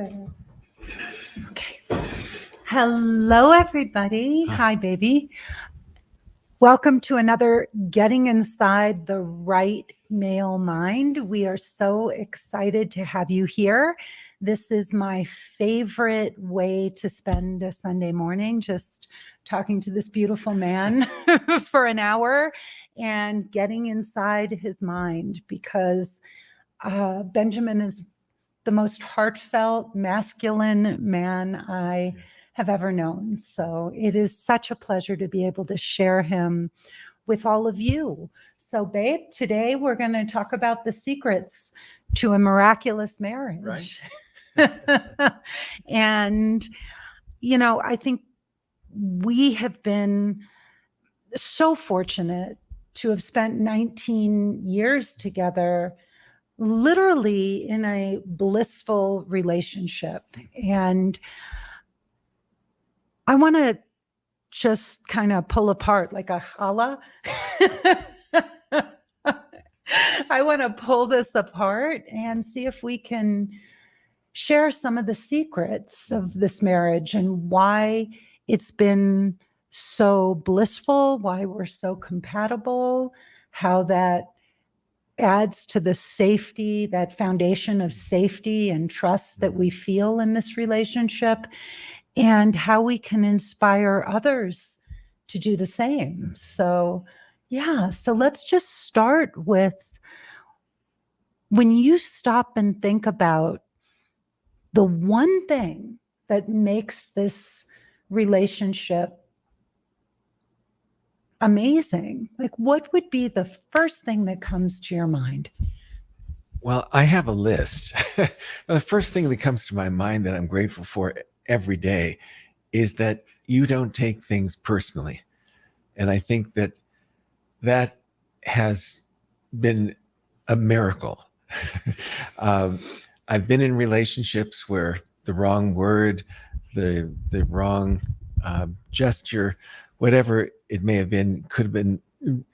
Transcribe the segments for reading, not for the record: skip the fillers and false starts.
Better. Okay. Hello, everybody. Hi, baby. Welcome to another Getting Inside the Right Male Mind. We are so excited to have you here. This is my favorite way to spend a Sunday morning, just talking to this beautiful man for an hour and getting inside his mind, because Benjamin is the most heartfelt, masculine man I have ever known. So it is such a pleasure to be able to share him with all of you. So, babe, today we're going to talk about the secrets to a miraculous marriage. Right. And, you know, I think we have been so fortunate to have spent 19 years together, literally in a blissful relationship. And I want to just kind of pull apart like a challah. I want to pull this apart and see if we can share some of the secrets of this marriage and why it's been so blissful, why we're so compatible, how that adds to the safety, that foundation of safety and trust that we feel in this relationship, and how we can inspire others to do the same. So, so let's just start with, when you stop and think about the one thing that makes this relationship amazing, like what would be the first thing that comes to your mind? Well, I have a list. The first thing that comes to my mind that I'm grateful for every day is that you don't take things personally. And I think that that has been a miracle. I've been in relationships where the wrong word, the wrong gesture, whatever it may have been,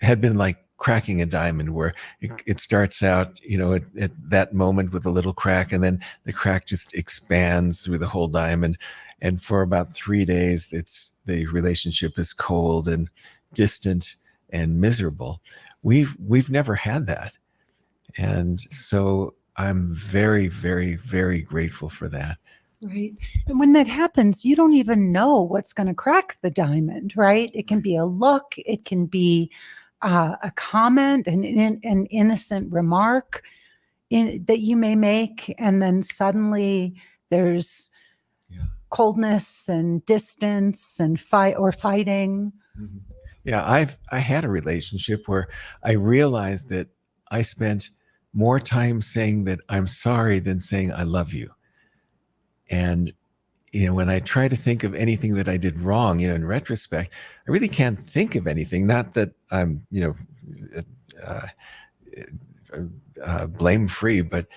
had been like cracking a diamond, where it starts out, at that moment with a little crack, and then the crack just expands through the whole diamond. And for about 3 days, the relationship is cold and distant and miserable. We've never had that. And so I'm very, very, very grateful for that. Right. And when that happens, you don't even know what's going to crack the diamond, right? It can be a look, it can be a comment, an innocent remark that you may make, and then suddenly there's coldness and distance and fighting. Mm-hmm. Yeah, I had a relationship where I realized that I spent more time saying that I'm sorry than saying I love you. And when I try to think of anything that I did wrong, in retrospect, I really can't think of anything. Not that I'm, blame free, but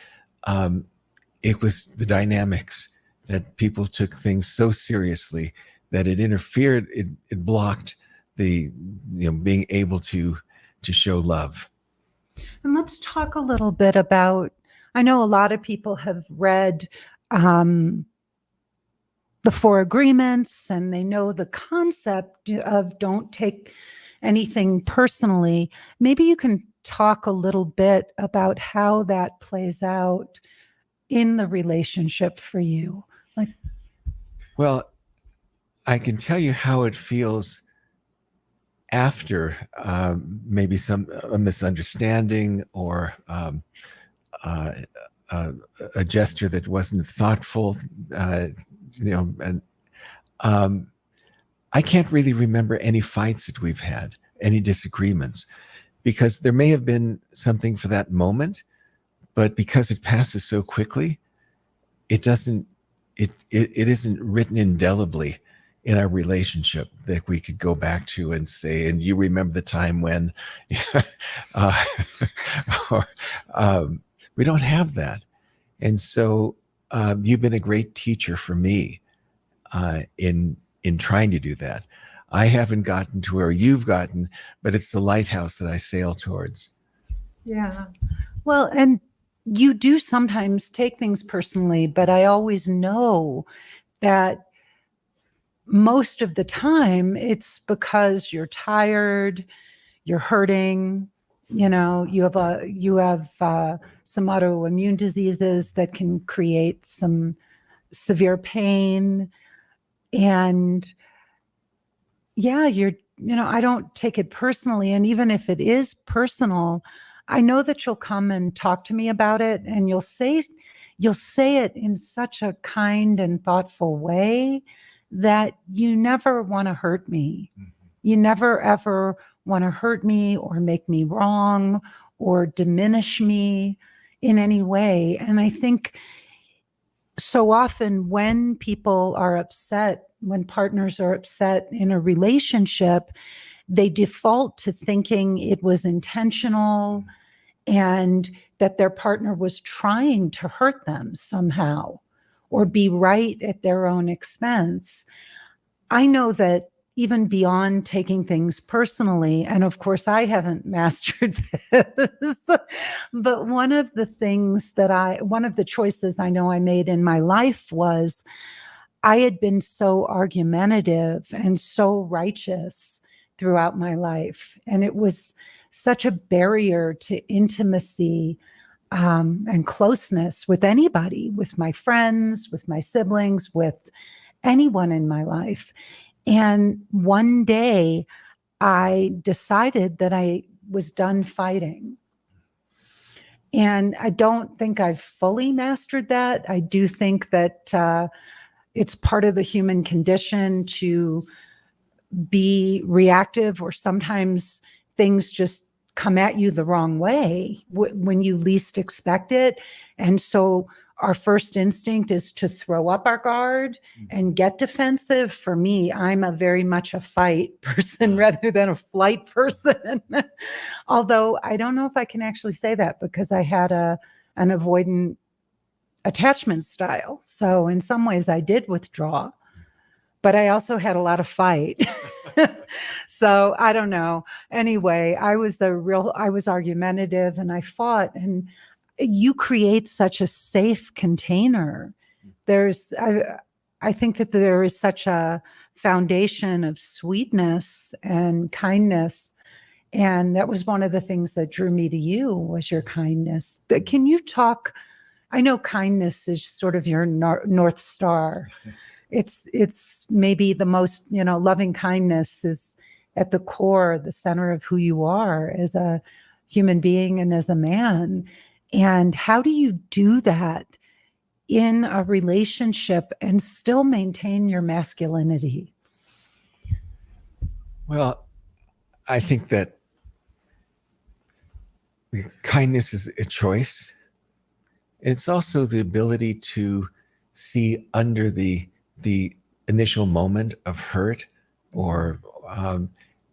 it was the dynamics that people took things so seriously that it interfered, it blocked the, being able to show love. And let's talk a little bit about, I know a lot of people have read the 4 agreements, and they know the concept of don't take anything personally. Maybe you can talk a little bit about how that plays out in the relationship for you. Well, I can tell you how it feels after maybe a misunderstanding or a gesture that wasn't thoughtful, and I can't really remember any fights that we've had, any disagreements, because there may have been something for that moment, but because it passes so quickly, it isn't written indelibly in our relationship that we could go back to and say, and you remember the time when, we don't have that. And so you've been a great teacher for me in trying to do that. I haven't gotten to where you've gotten, but it's the lighthouse that I sail towards. Yeah. Well, and you do sometimes take things personally, but I always know that most of the time it's because you're tired, you're hurting, you have some autoimmune diseases that can create some severe pain. And yeah, I don't take it personally. And even if it is personal, I know that you'll come and talk to me about it, and you'll say it in such a kind and thoughtful way that you never want to hurt me. Mm-hmm. You never ever want to hurt me or make me wrong or diminish me in any way. And I think so often when people are upset, when partners are upset in a relationship, they default to thinking it was intentional and that their partner was trying to hurt them somehow or be right at their own expense. I know that even beyond taking things personally, and of course I haven't mastered this, but one of the choices I know I made in my life was I had been so argumentative and so righteous throughout my life. And it was such a barrier to intimacy and closeness with anybody, with my friends, with my siblings, with anyone in my life. And one day I decided that I was done fighting. And I don't think I've fully mastered that. I do think that it's part of the human condition to be reactive, or sometimes things just come at you the wrong way when you least expect it. And so our first instinct is to throw up our guard and get defensive. For me, I'm very much a fight person rather than a flight person. Although I don't know if I can actually say that because I had an avoidant attachment style. So in some ways I did withdraw, but I also had a lot of fight. So I don't know. Anyway, I was argumentative and I fought, and you create such a safe container. I think that there is such a foundation of sweetness and kindness. And that was one of the things that drew me to you, was your kindness. Can you talk? I know kindness is sort of your North Star. It's maybe the most, loving kindness is at the core, the center of who you are as a human being and as a man. And how do you do that in a relationship and still maintain your masculinity? Well, I think that kindness is a choice. It's also the ability to see under the initial moment of hurt, or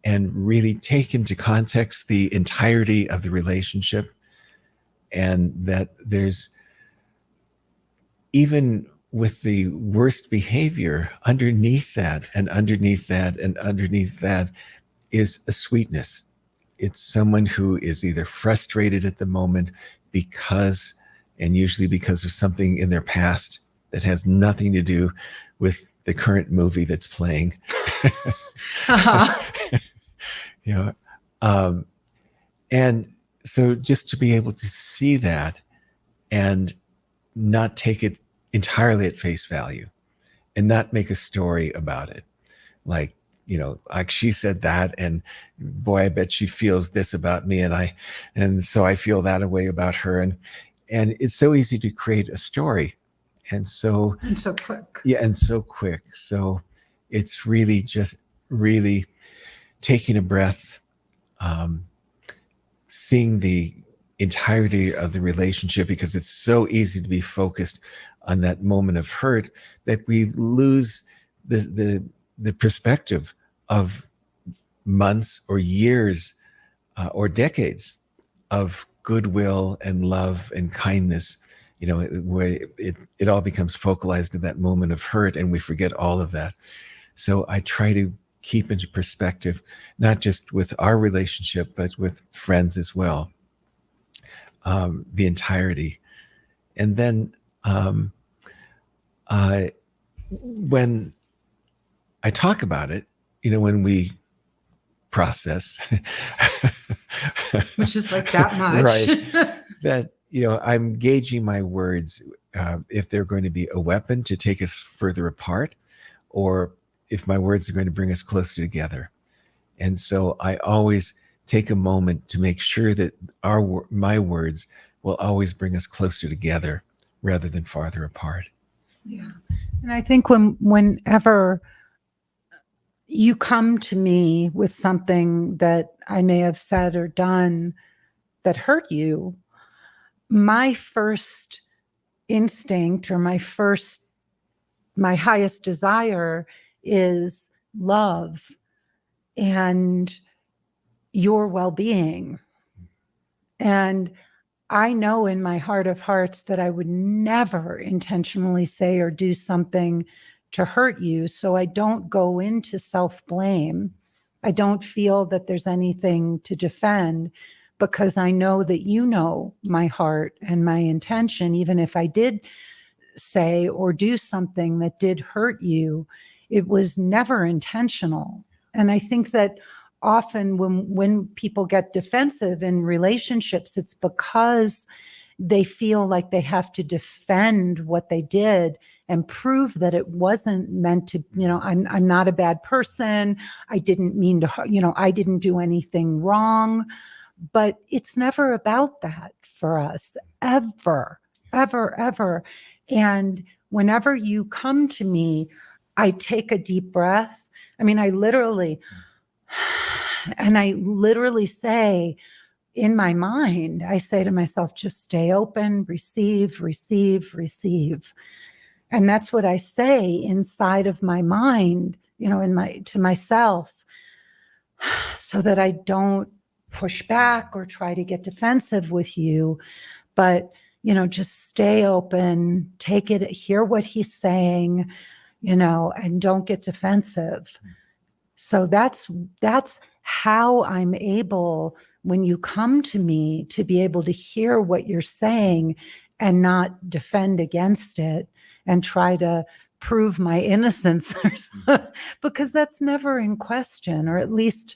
and really take into context the entirety of the relationship, and that there's, even with the worst behavior, underneath that and underneath that and underneath that is a sweetness. It's someone who is either frustrated at the moment because, and usually because of something in their past that has nothing to do with the current movie that's playing. Uh-huh. And so just to be able to see that and not take it entirely at face value and not make a story about it. Like she said that, and boy, I bet she feels this about me, and so I feel that way about her. And it's so easy to create a story. And so quick. Yeah, and so quick. So it's really just really taking a breath, seeing the entirety of the relationship, because it's so easy to be focused on that moment of hurt that we lose the perspective of months or years or decades of goodwill and love and kindness, where it all becomes focalized in that moment of hurt, and we forget all of that. So I try to keep into perspective, not just with our relationship, but with friends as well. the entirety. And then when I talk about it, when we process, Which is like that much. right, that, I'm gauging my words, if they're going to be a weapon to take us further apart, or if my words are going to bring us closer together. And so I always take a moment to make sure that my words will always bring us closer together rather than farther apart. Yeah. And I think whenever you come to me with something that I may have said or done that hurt you, my first instinct or my highest desire is love and your well-being. And I know in my heart of hearts that I would never intentionally say or do something to hurt you. So I don't go into self-blame. I don't feel that there's anything to defend, because I know that you know my heart and my intention. Even if I did say or do something that did hurt you, it was never intentional. And I think that often when people get defensive in relationships, it's because they feel like they have to defend what they did and prove that it wasn't meant to, I'm not a bad person. I didn't mean to, I didn't do anything wrong. But it's never about that for us, ever, ever, ever. And whenever you come to me, I take a deep breath. I mean, I literally say in my mind, I say to myself, just stay open, receive, receive, receive. And that's what I say inside of my mind, to myself, so that I don't push back or try to get defensive with you, but, just stay open, take it, hear what he's saying, and don't get defensive. So that's how I'm able, when you come to me, to be able to hear what you're saying and not defend against it and try to prove my innocence, because that's never in question, or at least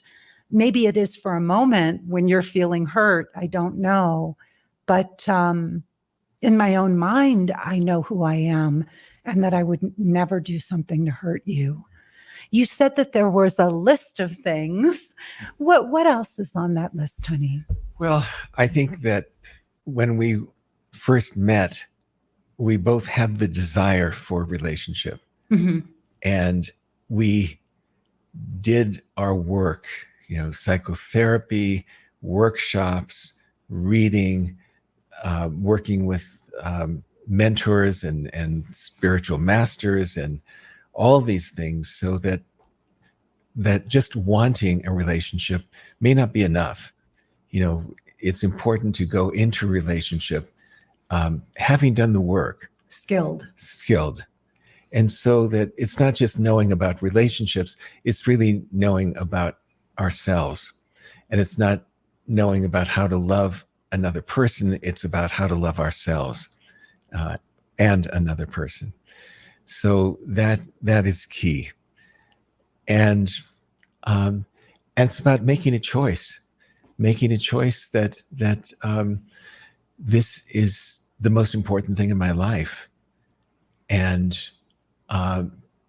maybe it is for a moment when you're feeling hurt. I don't know. But in my own mind, I know who I am and that I would never do something to hurt you. You said that there was a list of things. What else is on that list, honey? Well, I think that when we first met, we both had the desire for a relationship. Mm-hmm. And we did our work, psychotherapy, workshops, reading, working with mentors and spiritual masters and all these things, so that just wanting a relationship may not be enough. It's important to go into a relationship having done the work. Skilled. And so that it's not just knowing about relationships, it's really knowing about ourselves. And it's not knowing about how to love another person, it's about how to love ourselves and another person. So that is key. And it's about making a choice that this is the most important thing in my life. And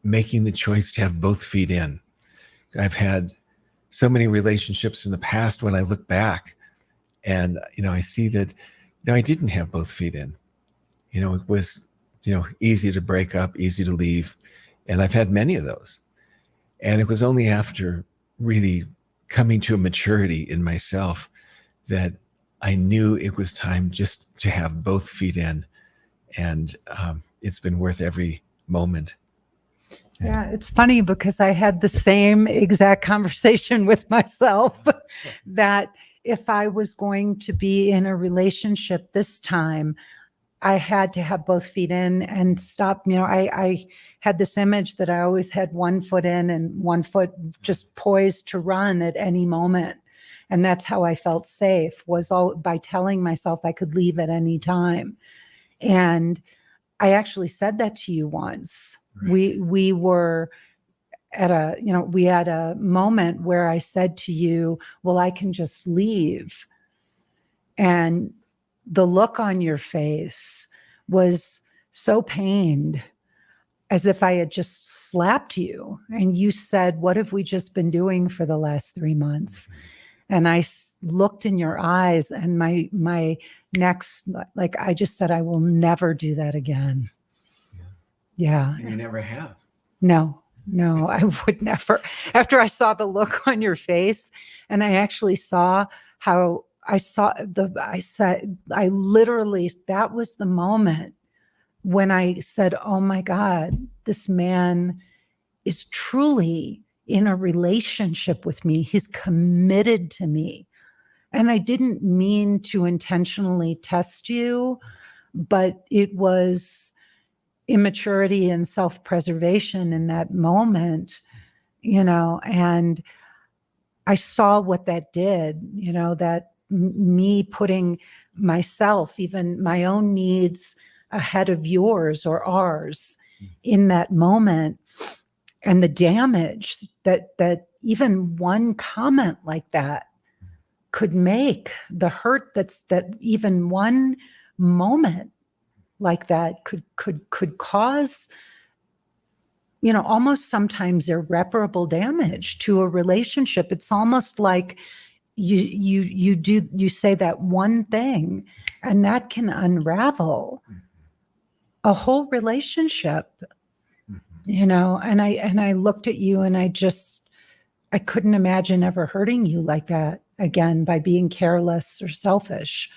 making the choice to have both feet in. I've had so many relationships in the past when I look back and, I see that, I didn't have both feet in. It was, easy to break up, easy to leave. And I've had many of those. And it was only after really coming to a maturity in myself that I knew it was time just to have both feet in. And it's been worth every moment. Yeah, it's funny because I had the same exact conversation with myself that if I was going to be in a relationship this time, I had to have both feet in and stop. I had this image that I always had one foot in and one foot just poised to run at any moment. And that's how I felt safe, was all by telling myself I could leave at any time. And I actually said that to you once. Right. We were at a, we had a moment where I said to you, well, I can just leave. And the look on your face was so pained, as if I had just slapped you. And you said, what have we just been doing for the last 3 months? And I looked in your eyes, and my next, like, I just said, I will never do that again. Yeah. And you never have. No, I would never. After I saw the look on your face, and I actually saw how I said, I literally, that was the moment when I said, oh my God, this man is truly in a relationship with me. He's committed to me. And I didn't mean to intentionally test you, but it was immaturity and self-preservation in that moment, and I saw what that did, that me putting myself, even my own needs, ahead of yours or ours in that moment, and the damage that even one comment like that could make, the hurt that even one moment like that could cause, almost sometimes irreparable damage to a relationship. It's almost like you say that one thing, and that can unravel a whole relationship. And I looked at you, and I couldn't imagine ever hurting you like that again by being careless or selfish.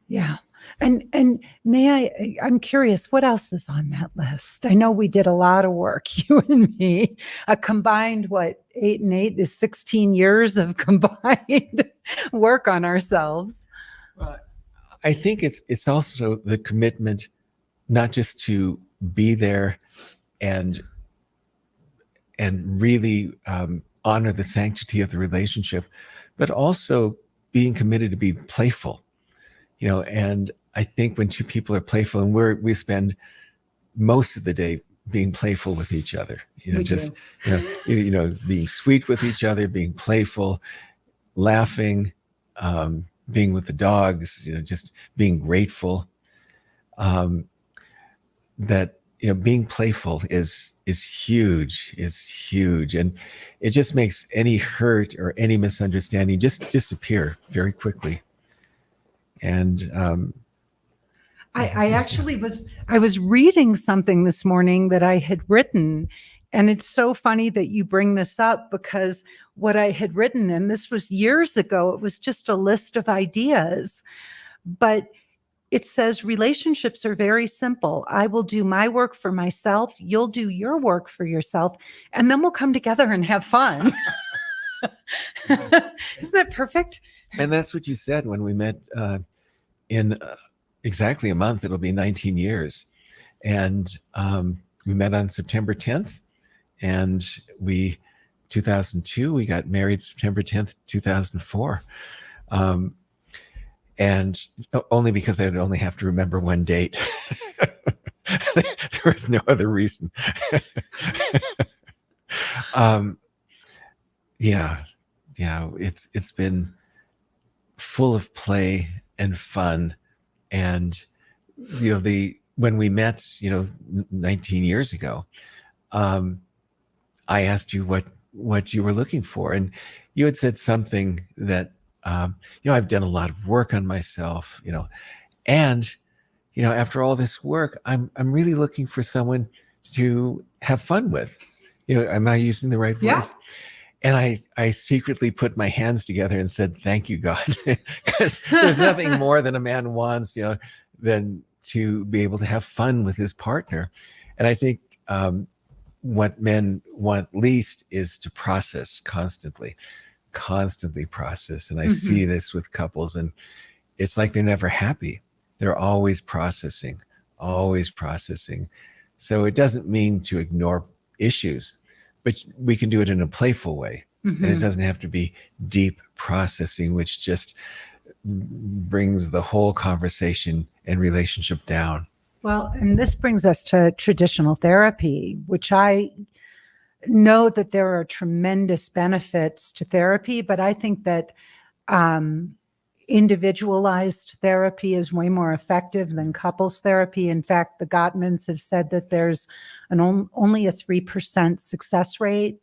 Yeah. And I'm curious, what else is on that list? I know we did a lot of work, you and me, a combined, 8 and 8 is 16 years of combined work on ourselves. Well, I think it's also the commitment, not just to be there and really honor the sanctity of the relationship, but also being committed to be playful. And I think when two people are playful, and we spend most of the day being playful with each other, being sweet with each other, being playful, laughing, being with the dogs, just being grateful. That being playful is huge, and it just makes any hurt or any misunderstanding just disappear very quickly. And I actually was reading something this morning that I had written, and it's so funny that you bring this up, because what I had written, and this was years ago, it was just a list of ideas, but it says relationships are very simple. I will do my work for myself, you'll do your work for yourself, and then we'll come together and have fun. Isn't that perfect? And that's what you said when we met in exactly a month. It'll be 19 years. And we met on September 10th. And 2002, we got married September 10th, 2004. And only because I'd only have to remember one date. There was no other reason. Yeah, it's been full of play and fun. And when we met 19 years ago, I asked you what you were looking for, and you had said something that I've done a lot of work on myself, and after all this work, I'm really looking for someone to have fun with. Am I using the right words? Yeah. And I secretly put my hands together and said, thank you, God, because there's nothing more than a man wants, than to be able to have fun with his partner. And I think what men want least is to process constantly process. And I see this with couples, and it's like they're never happy. They're always processing. So it doesn't mean to ignore issues, but we can do it in a playful way. And it doesn't have to be deep processing, which just brings the whole conversation and relationship down. Well, and this brings us to traditional therapy, which I know that there are tremendous benefits to therapy, but I think that individualized therapy is way more effective than couples therapy. In fact, the Gottmans have said that there's only a 3% success rate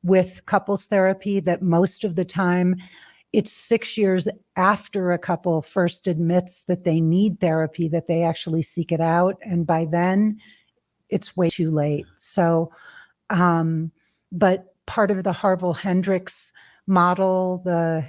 with couples therapy, that most of the time it's 6 years after a couple first admits that they need therapy that they actually seek it out. And by then it's way too late. So, but part of the Harville Hendricks model, the,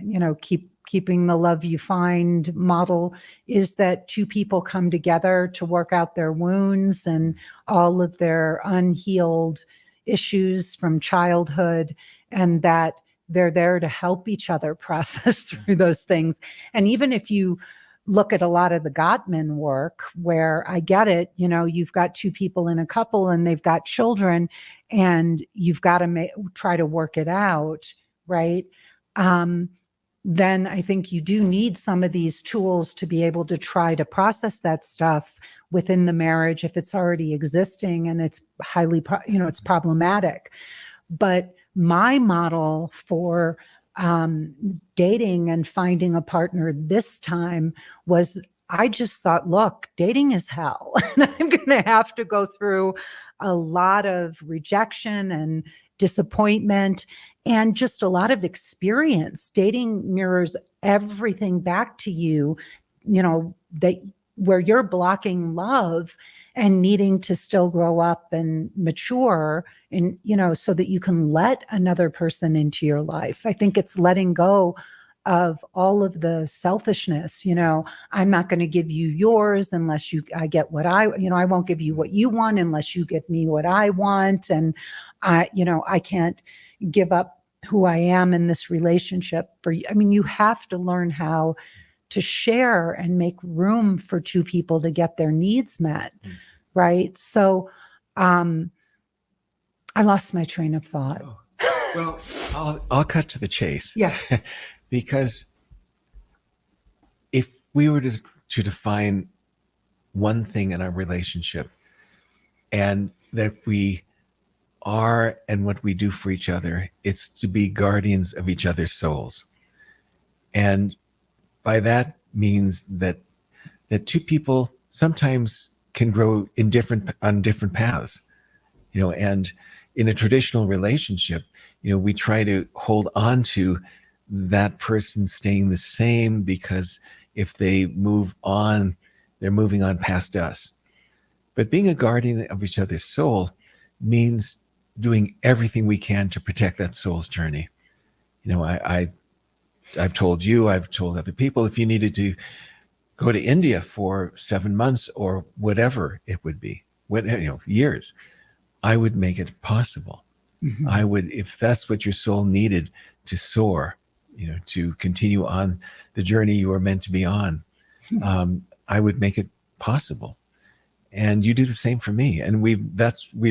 keeping the love you find model, is that two people come together to work out their wounds and all of their unhealed issues from childhood, and that they're there to help each other process through those things. And even if you look at a lot of the Gottman work, where I get it, you've got two people in a couple and they've got children and you've got to try to work it out, right? Then I think you do need some of these tools to be able to try to process that stuff within the marriage if it's already existing and it's highly, it's problematic. But my model for dating and finding a partner this time was, I just thought, look, dating is hell. And I'm going to have to go through a lot of rejection and disappointment and just a lot of experience. Dating mirrors everything back to you, that where you're blocking love and needing to still grow up and mature, and, so that you can let another person into your life. I think it's letting go of all of the selfishness. I'm not going to give you yours unless I get what I won't give you what you want unless you give me what I want. And I can't give up who I am in this relationship for you. I mean, you have to learn how to share and make room for two people to get their needs met. Right. So, I lost my train of thought. Well, I'll cut to the chase. Yes. Because if we were to define one thing in our relationship, and that we are and what we do for each other, it's to be guardians of each other's souls. And by that means that two people sometimes can grow on different paths, and in a traditional relationship, we try to hold on to that person staying the same, because if they move on, they're moving on past us. But being a guardian of each other's soul means doing everything we can to protect that soul's journey. I've told you, I've told other people, if you needed to go to India for 7 months or whatever it would be, years, I would make it possible. Mm-hmm. I would, if that's what your soul needed to soar, to continue on the journey you were meant to be on, I would make it possible. And you do the same for me. And we've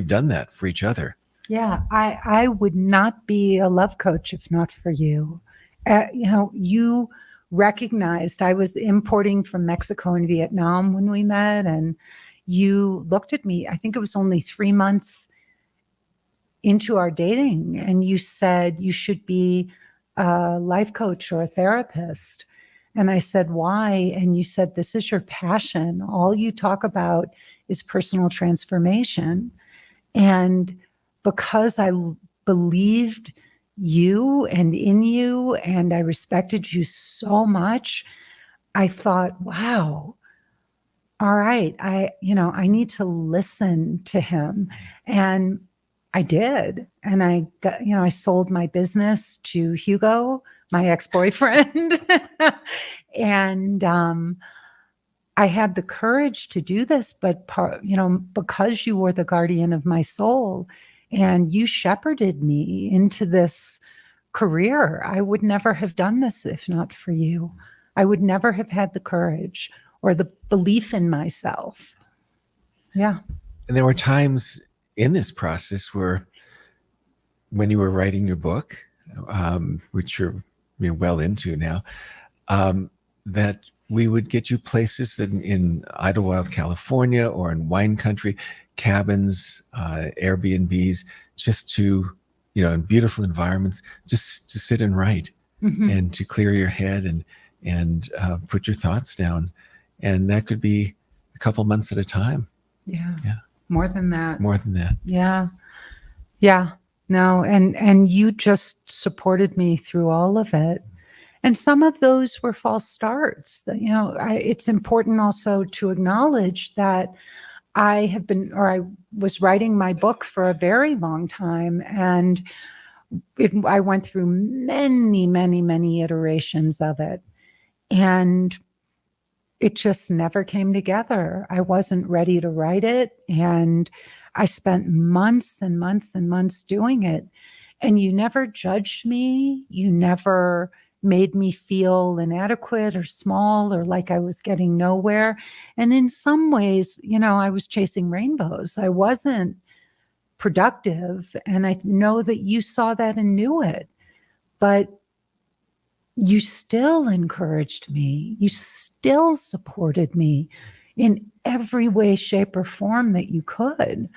done that for each other. Yeah, I would not be a love coach if not for you. You recognized I was importing from Mexico and Vietnam when we met, and you looked at me, I think it was only 3 months into our dating, and you said you should be a life coach or a therapist. And I said, why? And you said, this is your passion. All you talk about is personal transformation. And because I believed you and in you, and I respected you so much, I thought, wow, all right, I need to listen to him. And I did. And I got, I sold my business to Hugo, my ex-boyfriend. And I had the courage to do this, but because you were the guardian of my soul and you shepherded me into this career, I would never have done this if not for you. I would never have had the courage or the belief in myself. Yeah. And there were times in this process where, when you were writing your book, which you're well into now, that we would get you places in Idlewild, California, or in wine country, cabins, Airbnbs, just to, in beautiful environments, just to sit and write and to clear your head and put your thoughts down. And that could be a couple months at a time. Yeah. Yeah. More than that. More than that. Yeah. Yeah. No. And you just supported me through all of it. And some of those were false starts. That, it's important also to acknowledge that I was writing my book for a very long time, and I went through many, many, many iterations of it, and it just never came together. I wasn't ready to write it, and I spent months and months and months doing it. And you never judged me. You never made me feel inadequate or small or like I was getting nowhere. And in some ways, I was chasing rainbows. I wasn't productive. And I know that you saw that and knew it. But you still encouraged me. You still supported me in every way, shape, or form that you could.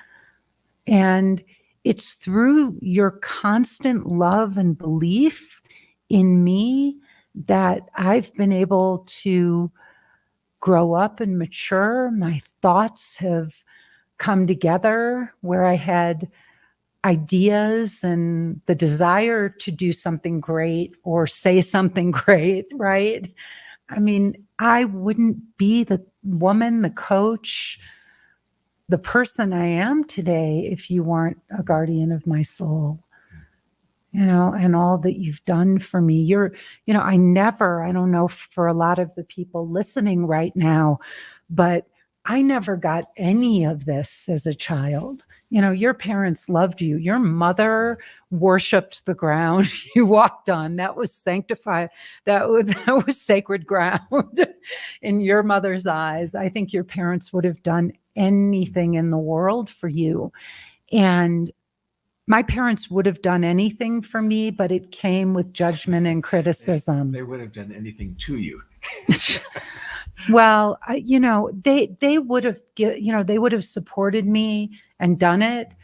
And it's through your constant love and belief in me that I've been able to grow up and mature. My thoughts have come together where I had ideas and the desire to do something great or say something great, right? I mean, I wouldn't be the woman, the coach, the person I am today if you weren't a guardian of my soul, and all that you've done for me. I don't know for a lot of the people listening right now, but I never got any of this as a child. Your parents loved you. Your mother worshiped the ground you walked on. That was sanctified. That was sacred ground in your mother's eyes. I think your parents would have done anything in the world for you. And my parents would have done anything for me, but it came with judgment and criticism. They would have done anything to you. Well, they would have, they would have supported me and done it,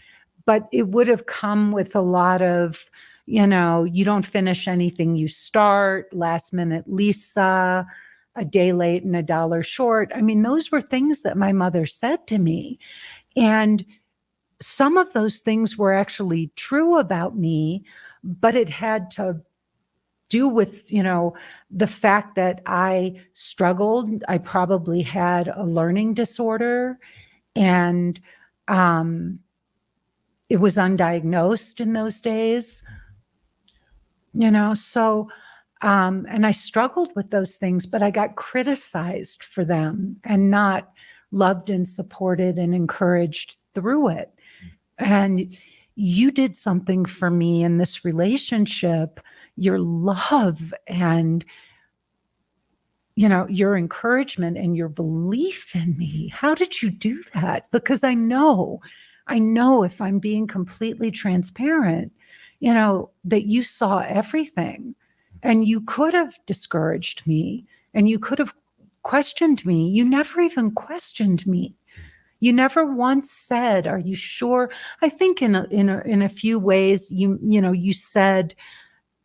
but it would have come with a lot of, you don't finish anything you start, last minute Lisa, a day late and $1 short. I mean, those were things that my mother said to me. And some of those things were actually true about me, but it had to do with, the fact that I struggled. I probably had a learning disorder, and it was undiagnosed in those days, so, and I struggled with those things, but I got criticized for them and not loved and supported and encouraged through it. And you did something for me in this relationship, your love and, your encouragement and your belief in me. How did you do that? Because I know if I'm being completely transparent, that you saw everything, and you could have discouraged me and you could have questioned me. You never even questioned me. You never once said, "Are you sure?" I think in a few ways, you said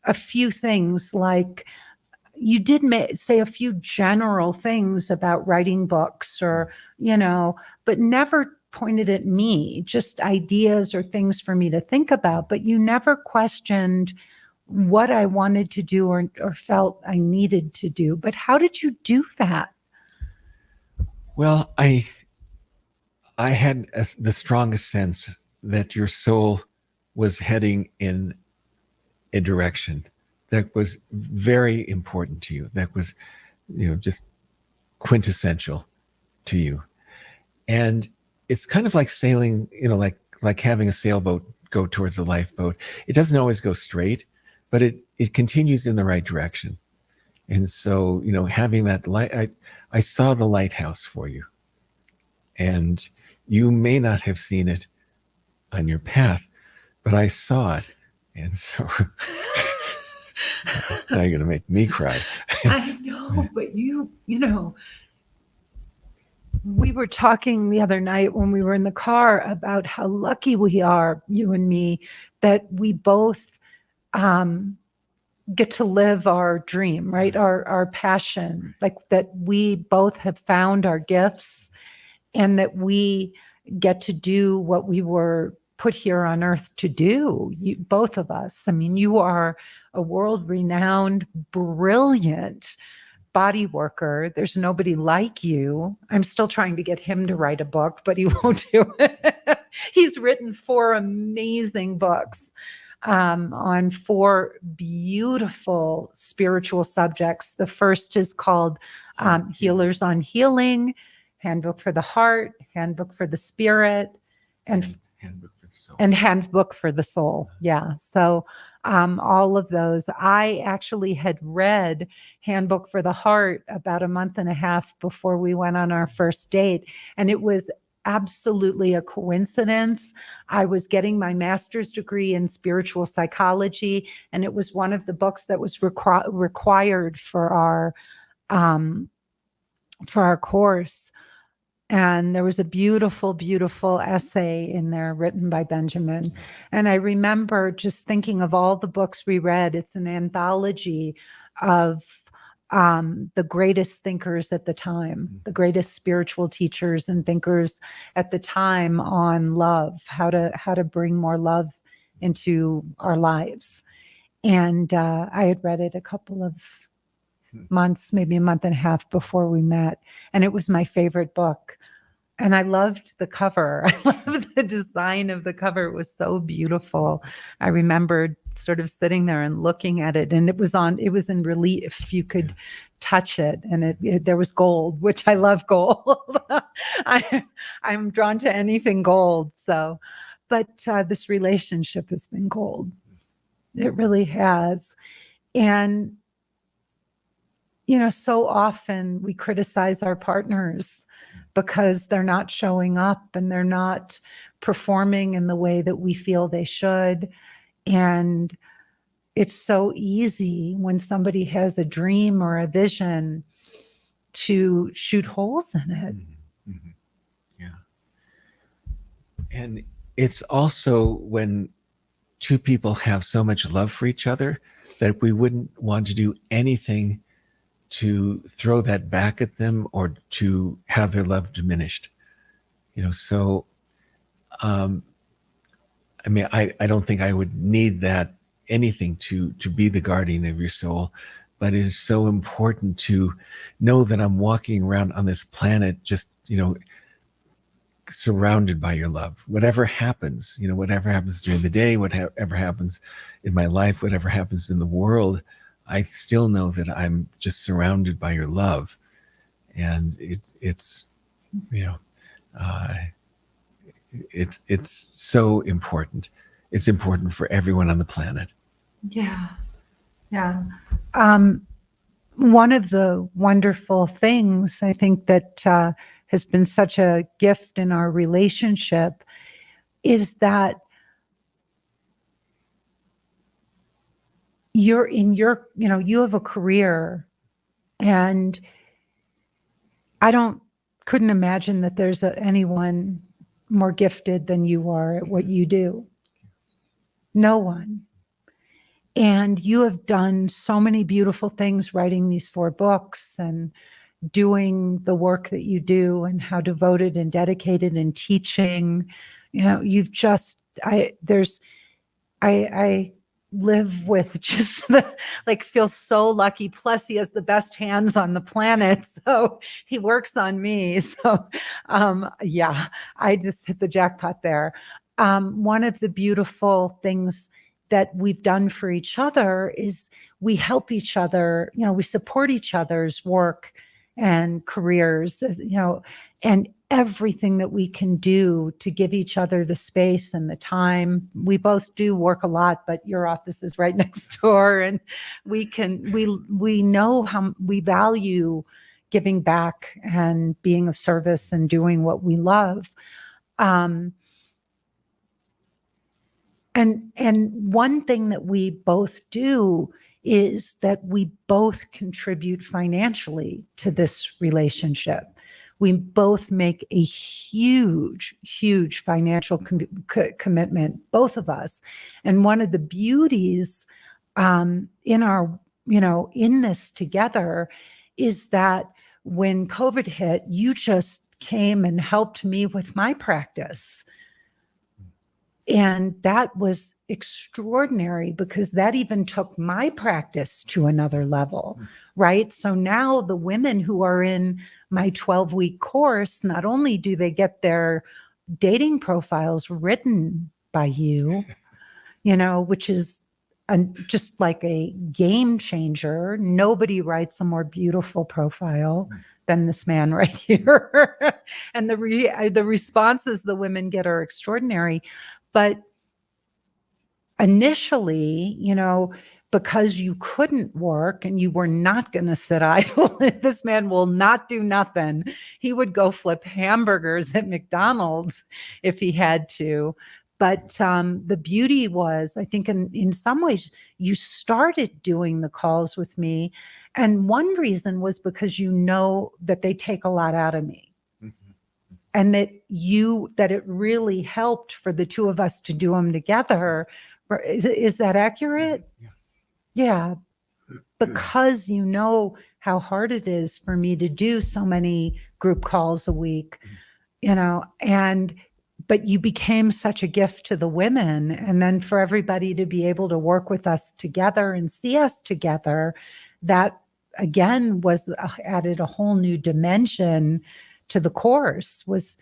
a few things, like you did say a few general things about writing books, or but never pointed at me, just ideas or things for me to think about. But you never questioned what I wanted to do or felt I needed to do. But how did you do that? Well, I had the strongest sense that your soul was heading in a direction that was very important to you. That was, just quintessential to you. And it's kind of like sailing, like having a sailboat go towards a lifeboat. It doesn't always go straight, but it continues in the right direction. And so, having that light, I saw the lighthouse for you. And you may not have seen it on your path, but I saw it. And so Now you're going to make me cry. I know, but you know, we were talking the other night when we were in the car about how lucky we are, you and me, that we both get to live our dream, right? Our passion, like that we both have found our gifts and that we get to do what we were put here on earth to do. Both of us. I mean, you are a world-renowned, brilliant body worker. There's nobody like you. I'm still trying to get him to write a book, but he won't do it. He's written 4 amazing books on 4 beautiful spiritual subjects. The first is called Healers on Healing, Handbook for the Heart, Handbook for the Spirit, and Handbook for the Soul. And Handbook for the Soul. Yeah. So all of those. I actually had read Handbook for the Heart about a month and a half before we went on our first date. And it was absolutely a coincidence. I was getting my master's degree in spiritual psychology, and it was one of the books that was required for our course. And there was a beautiful, beautiful essay in there written by Benjamin. And I remember just thinking of all the books we read. It's an anthology of the greatest thinkers at the time, the greatest spiritual teachers and thinkers at the time on love, how to bring more love into our lives. And I had read it a couple of months, maybe a month and a half before we met. And it was my favorite book. And I loved the cover. I loved the design of the cover. It was so beautiful. I remembered sort of sitting there and looking at it, and it was in relief. You could touch it, and there was gold, which I love gold. I'm drawn to anything gold. So, but this relationship has been gold. It really has. And, so often we criticize our partners because they're not showing up and they're not performing in the way that we feel they should. And it's so easy when somebody has a dream or a vision to shoot holes in it. Mm-hmm. Yeah. And it's also when 2 people have so much love for each other that we wouldn't want to do anything to throw that back at them or to have their love diminished. So I mean, I don't think I would need that anything to be the guardian of your soul, but it is so important to know that I'm walking around on this planet just, surrounded by your love. Whatever happens, whatever happens during the day, whatever happens in my life, whatever happens in the world, I still know that I'm just surrounded by your love. And it's so important. It's important for everyone on the planet. Yeah. Yeah. One of the wonderful things I think that has been such a gift in our relationship is that you have a career, and couldn't imagine that there's anyone more gifted than you are at what you do. No one. And you have done so many beautiful things, writing these 4 books and doing the work that you do, and how devoted and dedicated and teaching. You've just, I live with just feel so lucky. Plus he has the best hands on the planet. So he works on me. So yeah, I just hit the jackpot there. One of the beautiful things that we've done for each other is we help each other, we support each other's work and careers, and everything that we can do to give each other the space and the time. We both do work a lot, but your office is right next door, and we know how we value giving back and being of service and doing what we love. And one thing that we both do is that we both contribute financially to this relationship. We both make a huge, huge financial commitment, both of us. And one of the beauties in our, in this together is that when COVID hit, you just came and helped me with my practice. And that was extraordinary because that even took my practice to another level, right? So now the women who are in my 12-week course, not only do they get their dating profiles written by you, which is just like a game changer. Nobody writes a more beautiful profile than this man right here. And the responses the women get are extraordinary. But initially, because you couldn't work and you were not going to sit idle, this man will not do nothing. He would go flip hamburgers at McDonald's if he had to. But the beauty was, I think in some ways, you started doing the calls with me. And one reason was because that they take a lot out of me. And that it really helped for the two of us to do them together. Is that accurate? Yeah. Because how hard it is for me to do so many group calls a week, but you became such a gift to the women. And then for everybody to be able to work with us together and see us together, that again added a whole new dimension to the course, was,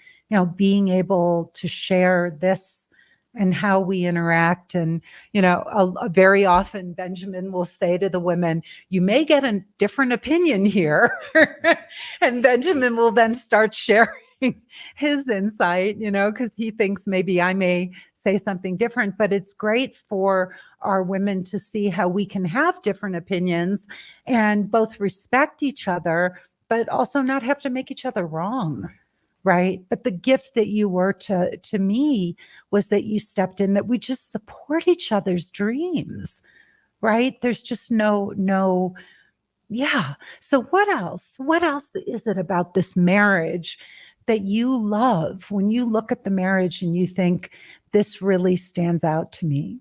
being able to share this and how we interact. And, very often Benjamin will say to the women, you may get a different opinion here. And Benjamin will then start sharing his insight, because he thinks maybe I may say something different. But it's great for our women to see how we can have different opinions and both respect each other, but also not have to make each other wrong. Right. But the gift that you were to me was that you stepped in, that we just support each other's dreams. Right. There's just no. Yeah. So what else? What else is it about this marriage that you love when you look at the marriage and you think this really stands out to me?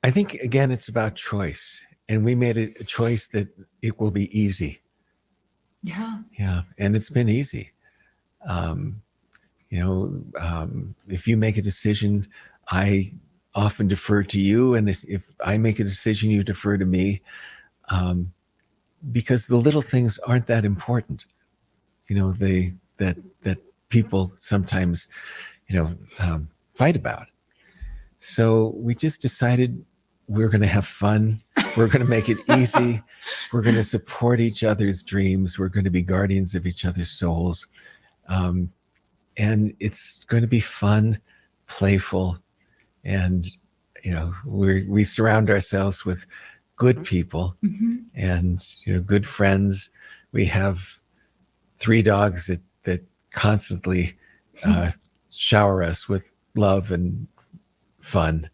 I think, again, it's about choice. And we made a choice that it will be easy. Yeah. Yeah. And it's been easy. If you make a decision, I often defer to you. And if I make a decision, you defer to me. Because the little things aren't that important. That people sometimes, fight about. So we just decided we're going to have fun. We're going to make it easy. We're going to support each other's dreams. We're going to be guardians of each other's souls. And it's going to be fun, playful. And, we surround ourselves with good people and, good friends. We have 3 dogs that constantly shower us with love and fun.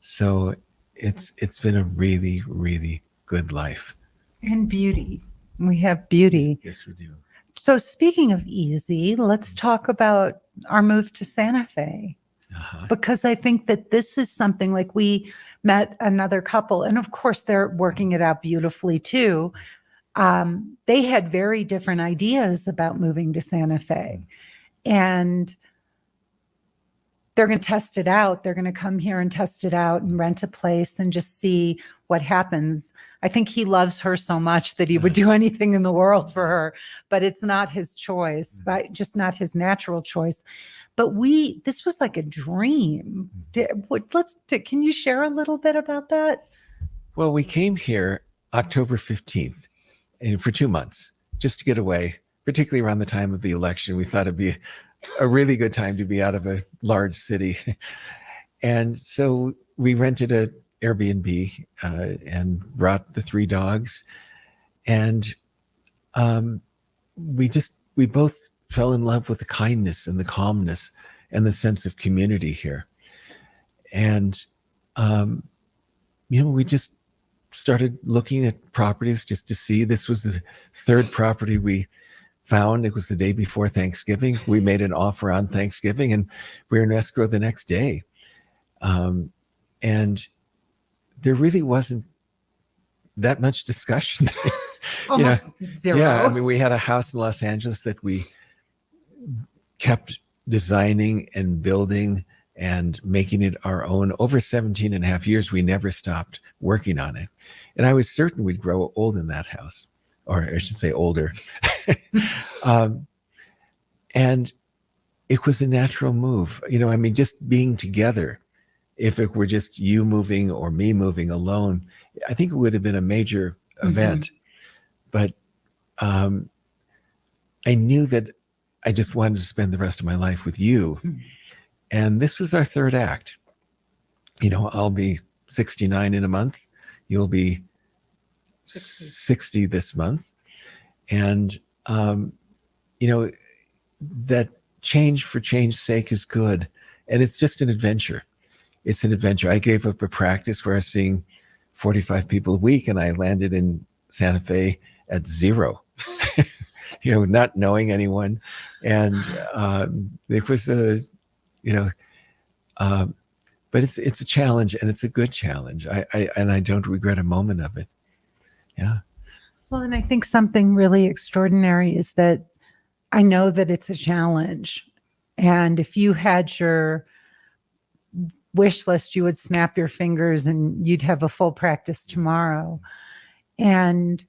So it's been a really, really good life. And beauty. We have beauty. Yes, we do. So speaking of easy, let's talk about our move to Santa Fe. Because I think that this is something, like, we met another couple, and of course they're working it out beautifully too. They had very different ideas about moving to Santa Fe, and they're going to test it out. They're going to come here and test it out and rent a place and just see what happens. I think he loves her so much that he would do anything in the world for her, but it's not his choice, just not his natural choice. But this was like a dream. Can you share a little bit about that? Well, we came here October 15th and for 2 months just to get away, particularly around the time of the election. We thought it'd be a really good time to be out of a large city. And so we rented an Airbnb and brought the 3 dogs. And we both fell in love with the kindness and the calmness and the sense of community here. And we just started looking at properties just to see. This was the third property we found. It was the day before Thanksgiving. We made an offer on Thanksgiving, and we were in escrow the next day. And there really wasn't that much discussion. Almost zero. Yeah, I mean, we had a house in Los Angeles that we kept designing and building and making it our own. Over 17 and a half years, we never stopped working on it. And I was certain we'd grow old in that house, or I should say older. And it was a natural move. I mean, just being together, if it were just you moving or me moving alone, I think it would have been a major event. But I knew that I just wanted to spend the rest of my life with you. And this was our third act. I'll be 69 in a month. You'll be 60 this month. And, that change for change's sake is good. And it's just an adventure. It's an adventure. I gave up a practice where I was seeing 45 people a week, and I landed in Santa Fe at 0, not knowing anyone. And it was but it's a challenge, and it's a good challenge. I don't regret a moment of it. Yeah. Well, and I think something really extraordinary is that I know that it's a challenge. And if you had your wish list, you would snap your fingers and you'd have a full practice tomorrow. And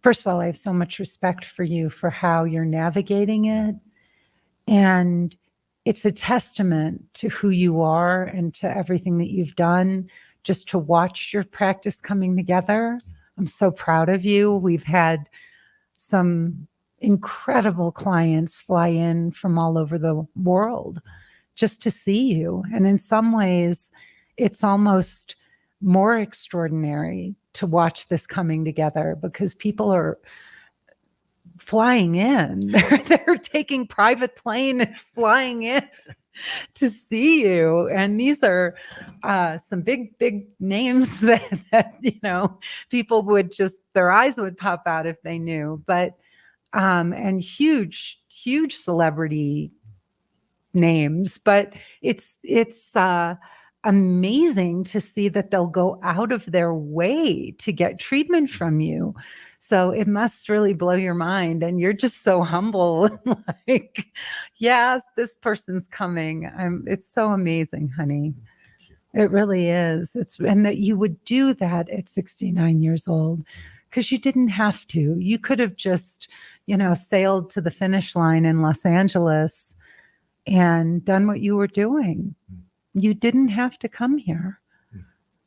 first of all, I have so much respect for you for how you're navigating it. And it's a testament to who you are and to everything that you've done, just to watch your practice coming together. I'm so proud of you. We've had some incredible clients fly in from all over the world just to see you. And in some ways, it's almost more extraordinary to watch this coming together because people are flying in. They're taking private plane and flying in to see you. And these are some big names that people would just, their eyes would pop out if they knew. But and huge celebrity names, but it's amazing to see that they'll go out of their way to get treatment from you. So it must really blow your mind, and you're just so humble. Like, yes, this person's coming. It's so amazing, honey. It really is. And that you would do that at 69 years old, because you didn't have to. You could have just, sailed to the finish line in Los Angeles and done what you were doing. You didn't have to come here.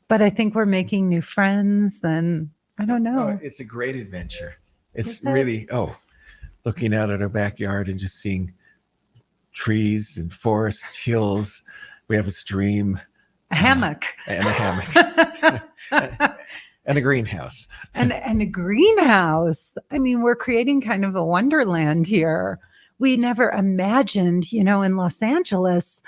But I think we're making new friends, and I don't know. Oh, it's a great adventure. It's really, looking out at our backyard and just seeing trees and forest, hills. We have a stream. A hammock. And a hammock. And a greenhouse. And a greenhouse. I mean, we're creating kind of a wonderland here. We never imagined, in Los Angeles,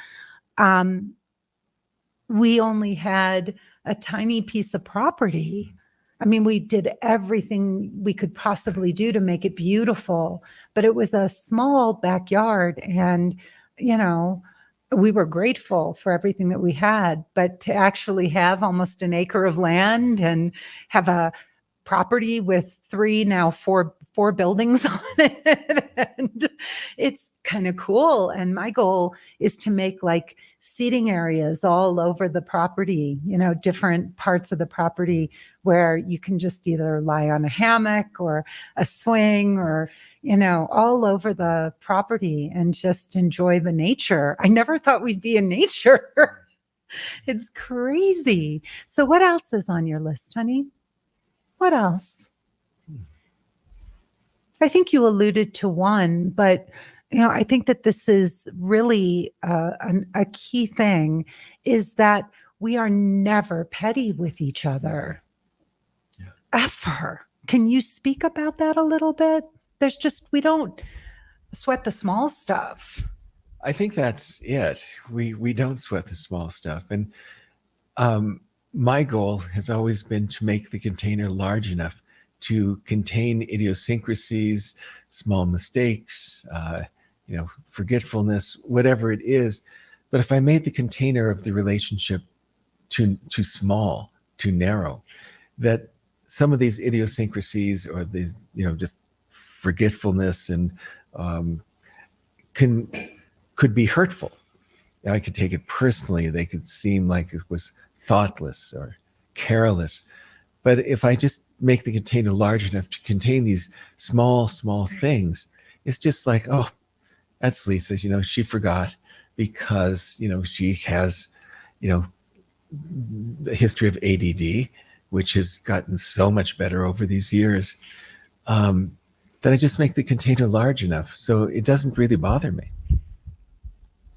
we only had a tiny piece of property. I mean, we did everything we could possibly do to make it beautiful, but it was a small backyard, and, we were grateful for everything that we had, but to actually have almost an acre of land and have a property with now four buildings on it, and it's kind of cool. And my goal is to make like seating areas all over the property, different parts of the property where you can just either lie on a hammock or a swing or, all over the property and just enjoy the nature. I never thought we'd be in nature. It's crazy. So what else is on your list, honey? What else? I think you alluded to one, but I think that this is really a key thing, is that we are never petty with each other. Yeah. Ever. Can you speak about that a little bit? We don't sweat the small stuff. I think that's it. We don't sweat the small stuff. And my goal has always been to make the container large enough to contain idiosyncrasies, small mistakes, forgetfulness, whatever it is. But if I made the container of the relationship too small, too narrow, that some of these idiosyncrasies or these, just forgetfulness and could be hurtful. I could take it personally. They could seem like it was thoughtless or careless. But if I just make the container large enough to contain these small things, it's just like, oh, that's Lisa, she forgot because, she has, the history of ADD, which has gotten so much better over these years, that I just make the container large enough so it doesn't really bother me.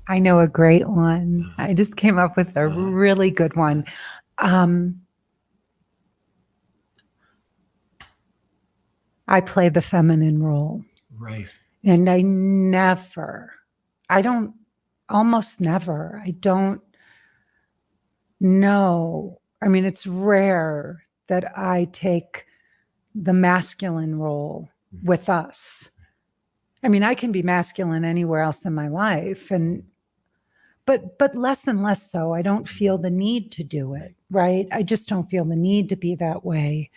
I know a great one. I just came up with a really good one. I play the feminine role. Right. And almost never, I don't know. I mean, it's rare that I take the masculine role with us. I mean, I can be masculine anywhere else in my life, but less and less so. I don't feel the need to do it, right? I just don't feel the need to be that way.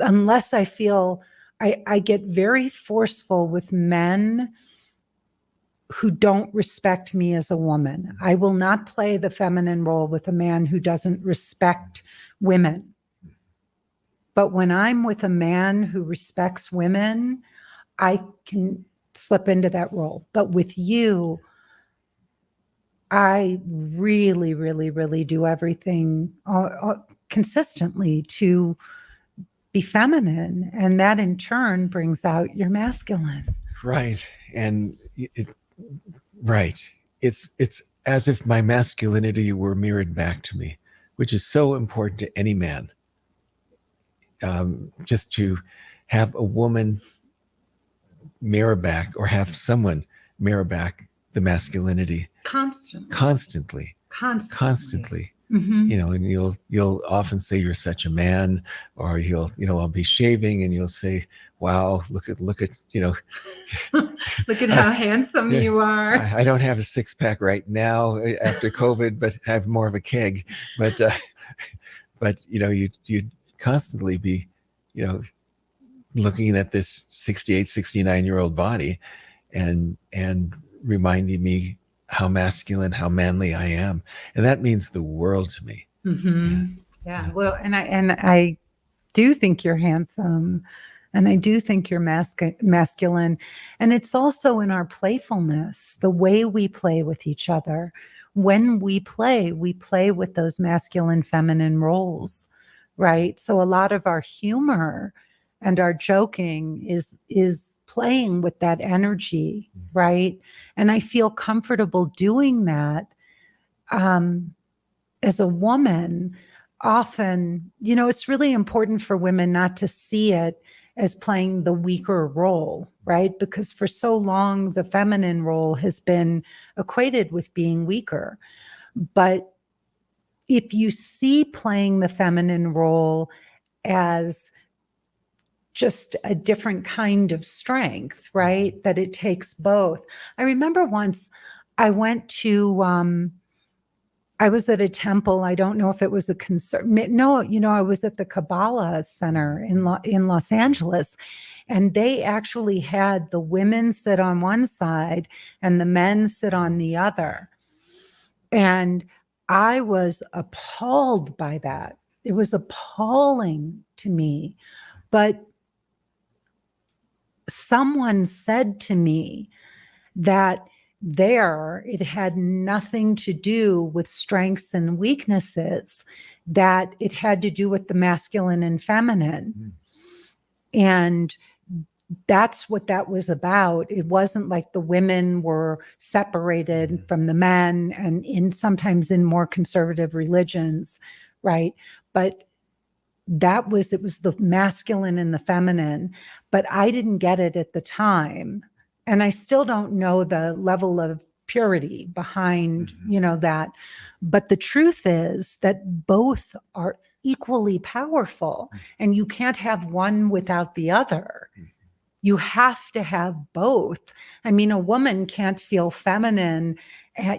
Unless I feel I get very forceful with men who don't respect me as a woman. I will not play the feminine role with a man who doesn't respect women. But when I'm with a man who respects women, I can slip into that role. But with you, I really, really, really do everything consistently to be feminine. And that in turn brings out your masculine. Right. And right. It's as if my masculinity were mirrored back to me, which is so important to any man. Just to have a woman mirror back or have someone mirror back the masculinity constantly. Mm-hmm. And you'll often say you're such a man, or I'll be shaving and you'll say, wow, look at look at how handsome you are. I don't have a six pack right now after COVID, but I have more of a keg. But you'd constantly be, looking at this 68, 69-year-old body and reminding me how masculine, how manly I am. And that means the world to me. Mm-hmm. Yeah. Well, and I do think you're handsome, and I do think you're masculine. And it's also in our playfulness, the way we play with each other. When we play with those masculine, feminine roles, right? So a lot of our humor and our joking is playing with that energy, right? And I feel comfortable doing that. As a woman, often, it's really important for women not to see it as playing the weaker role, right? Because for so long, the feminine role has been equated with being weaker. But if you see playing the feminine role as just a different kind of strength, right? That it takes both. I remember once I went to, I was at a temple. I don't know if it was a concert. No, I was at the Kabbalah Center in Los Angeles, and they actually had the women sit on one side and the men sit on the other. And I was appalled by that. It was appalling to me. But someone said to me that it had nothing to do with strengths and weaknesses, that it had to do with the masculine and feminine. And that's what that was about. It wasn't like the women were separated from the men, and sometimes in more conservative religions, right? But it was the masculine and the feminine, but I didn't get it at the time. And I still don't know the level of purity behind, that. But the truth is that both are equally powerful, and you can't have one without the other. You have to have both. I mean, a woman can't feel feminine.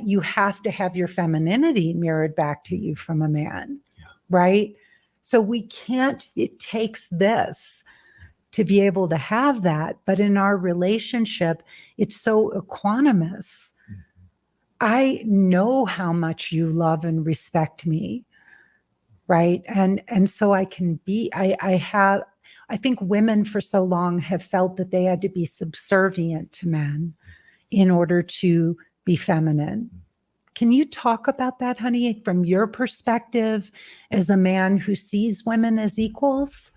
You have to have your femininity mirrored back to you from a man, right? So we can't, it takes this to be able to have that. But in our relationship, it's so equanimous. I know how much you love and respect me, right? And so I can be, I think women for so long have felt that they had to be subservient to men in order to be feminine. Can you talk about that, honey, from your perspective as a man who sees women as equals?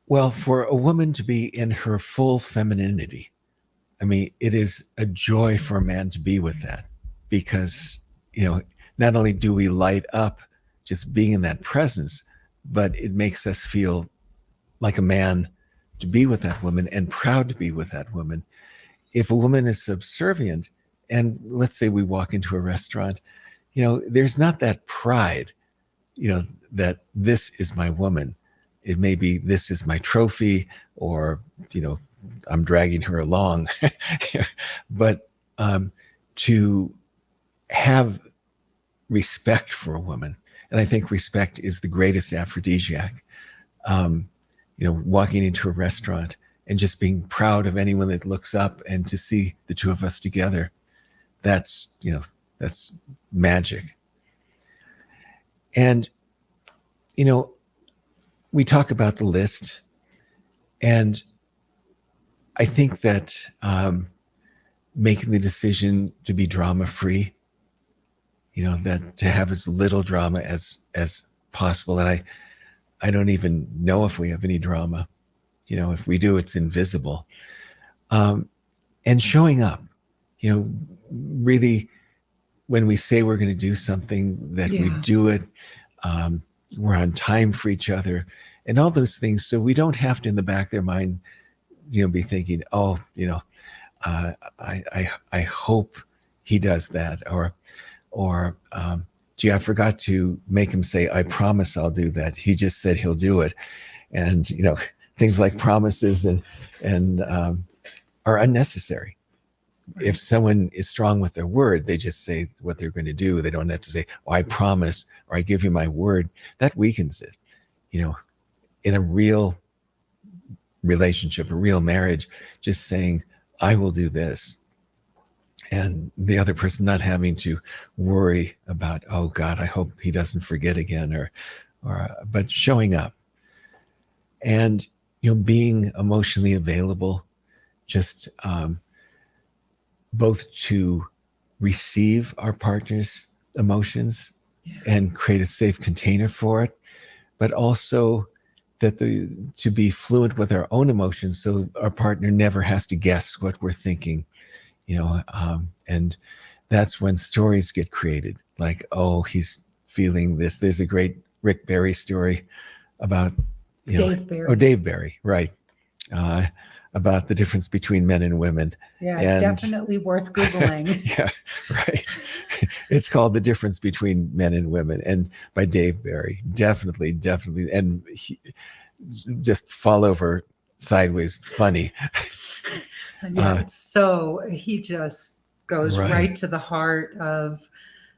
Well, for a woman to be in her full femininity, I mean, it is a joy for a man to be with that, because, not only do we light up just being in that presence, but it makes us feel like a man to be with that woman and proud to be with that woman. If a woman is subservient, and let's say we walk into a restaurant, there's not that pride, that this is my woman. It may be, this is my trophy, or, I'm dragging her along. But to have respect for a woman, and I think respect is the greatest aphrodisiac. Walking into a restaurant and just being proud of anyone that looks up, and to see the two of us together, that's magic. And, we talk about the list, and I think that making the decision to be drama-free, that to have as little drama as possible. And I don't even know if we have any drama. If we do, it's invisible. And showing up, really, when we say we're going to do something, that we do it. We're on time for each other, and all those things. So we don't have to, in the back of their mind, be thinking, oh, I hope he does that, or gee, I forgot to make him say, I promise I'll do that. He just said he'll do it. And, things like promises and are unnecessary. If someone is strong with their word, they just say what they're going to do. They don't have to say, oh, I promise, or I give you my word. That weakens it. In a real relationship, a real marriage, just saying, I will do this. And the other person not having to worry about, oh God, I hope he doesn't forget again, but showing up. And, being emotionally available, just both to receive our partner's emotions and create a safe container for it, but also that to be fluent with our own emotions, so our partner never has to guess what we're thinking, and that's when stories get created, like, oh, he's feeling this. There's a great Rick Barry story about Dave Barry, right, about the difference between men and women. Yeah, and definitely worth Googling. Yeah, right. It's called The Difference Between Men and Women, and by Dave Barry. Definitely. And he just fall over sideways funny. Yeah, he just goes right to the heart of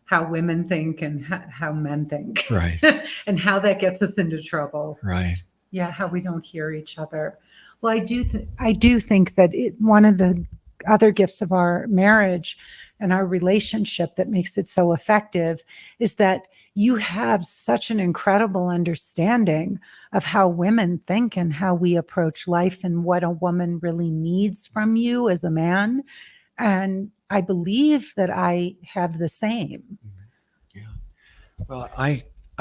how women think and how men think. Right. And how that gets us into trouble. Right. Yeah, how we don't hear each other. Well, I do think that one of the other gifts of our marriage and our relationship that makes it so effective is that you have such an incredible understanding of how women think and how we approach life and what a woman really needs from you as a man. And I believe that I have the same. Yeah. Well,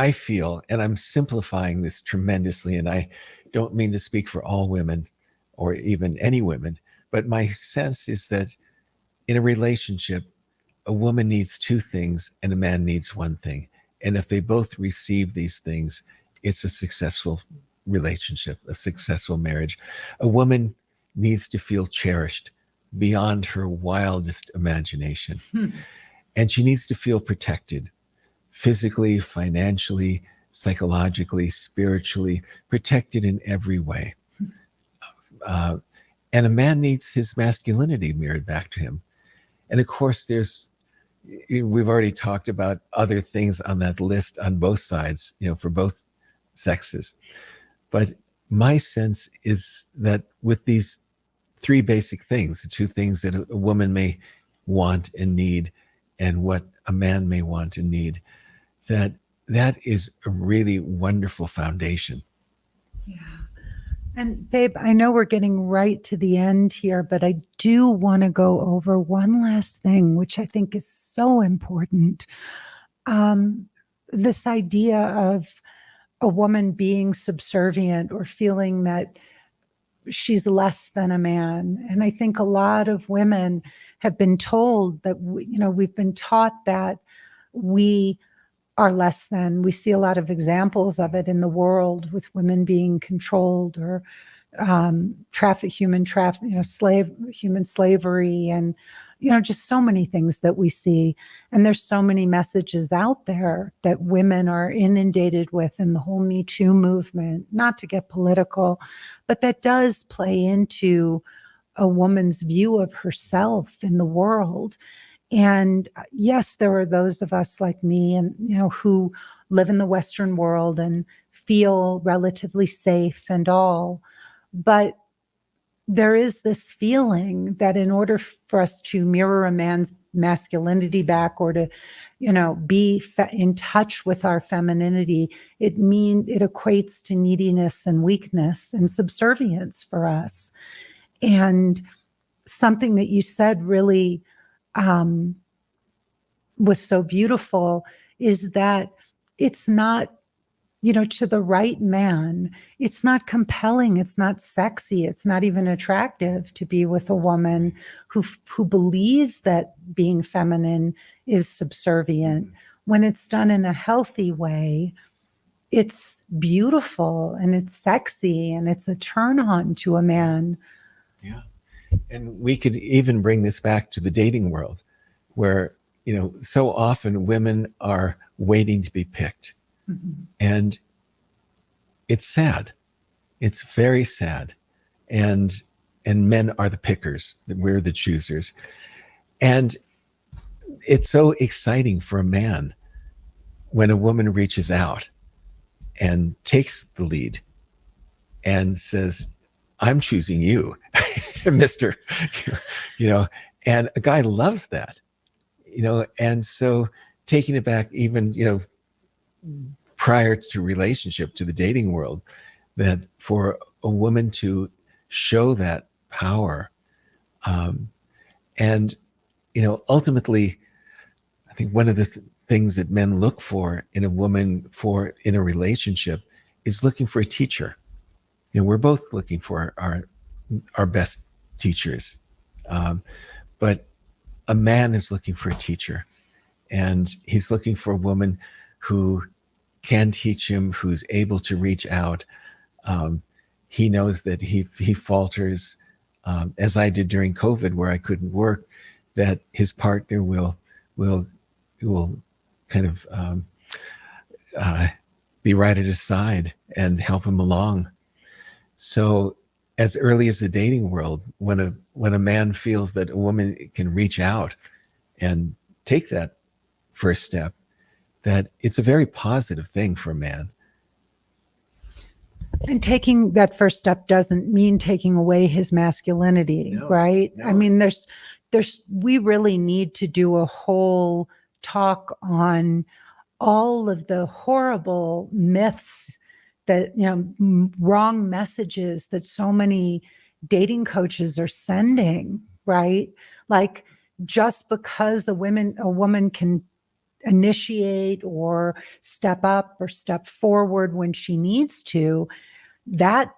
I feel, and I'm simplifying this tremendously, and I don't mean to speak for all women or even any women, but my sense is that in a relationship, a woman needs two things and a man needs one thing. And if they both receive these things, it's a successful relationship, a successful marriage. A woman needs to feel cherished beyond her wildest imagination. Hmm. And she needs to feel protected physically, financially, psychologically, spiritually, protected in every way. And a man needs his masculinity mirrored back to him. And of course, we've already talked about other things on that list on both sides, for both sexes. But my sense is that with these three basic things, the two things that a woman may want and need, and what a man may want and need, that is a really wonderful foundation. Yeah. And babe, I know we're getting right to the end here, but I do want to go over one last thing, which I think is so important. This idea of a woman being subservient or feeling that she's less than a man. And I think a lot of women have been told that, we've been taught that we are less than. We see a lot of examples of it in the world with women being controlled or human slavery, and just so many things that we see. And there's so many messages out there that women are inundated with in the whole Me Too movement, not to get political, but that does play into a woman's view of herself in the world. And yes, there are those of us like me and, who live in the Western world and feel relatively safe and all. But there is this feeling that in order for us to mirror a man's masculinity back, or to, be in touch with our femininity, it equates to neediness and weakness and subservience for us. And something that you said really was so beautiful is that it's not, to the right man, it's not compelling, it's not sexy, it's not even attractive to be with a woman who believes that being feminine is subservient. When it's done in a healthy way, it's beautiful and it's sexy and it's a turn on to a man. Yeah. And we could even bring this back to the dating world, where, so often women are waiting to be picked. Mm-hmm. And it's sad. It's very sad. And men are the pickers, we're the choosers. And it's so exciting for a man when a woman reaches out and takes the lead and says, I'm choosing you, Mr. And a guy loves that, and so taking it back even, prior to relationship, to the dating world, that for a woman to show that power, and, ultimately, I think one of the things that men look for in a woman in a relationship is looking for a teacher. We're both looking for our best teachers. But a man is looking for a teacher, and he's looking for a woman who can teach him, who's able to reach out. He knows that he falters, as I did during COVID, where I couldn't work, that his partner will kind of be right at his side and help him along. So as early as the dating world, when a man feels that a woman can reach out and take that first step, that it's a very positive thing for a man. And taking that first step doesn't mean taking away his masculinity, No, right? no. I mean, we really need to do a whole talk on all of the horrible myths that, wrong messages that so many dating coaches are sending, right? Like, just because a woman can initiate or step up or step forward when she needs to, that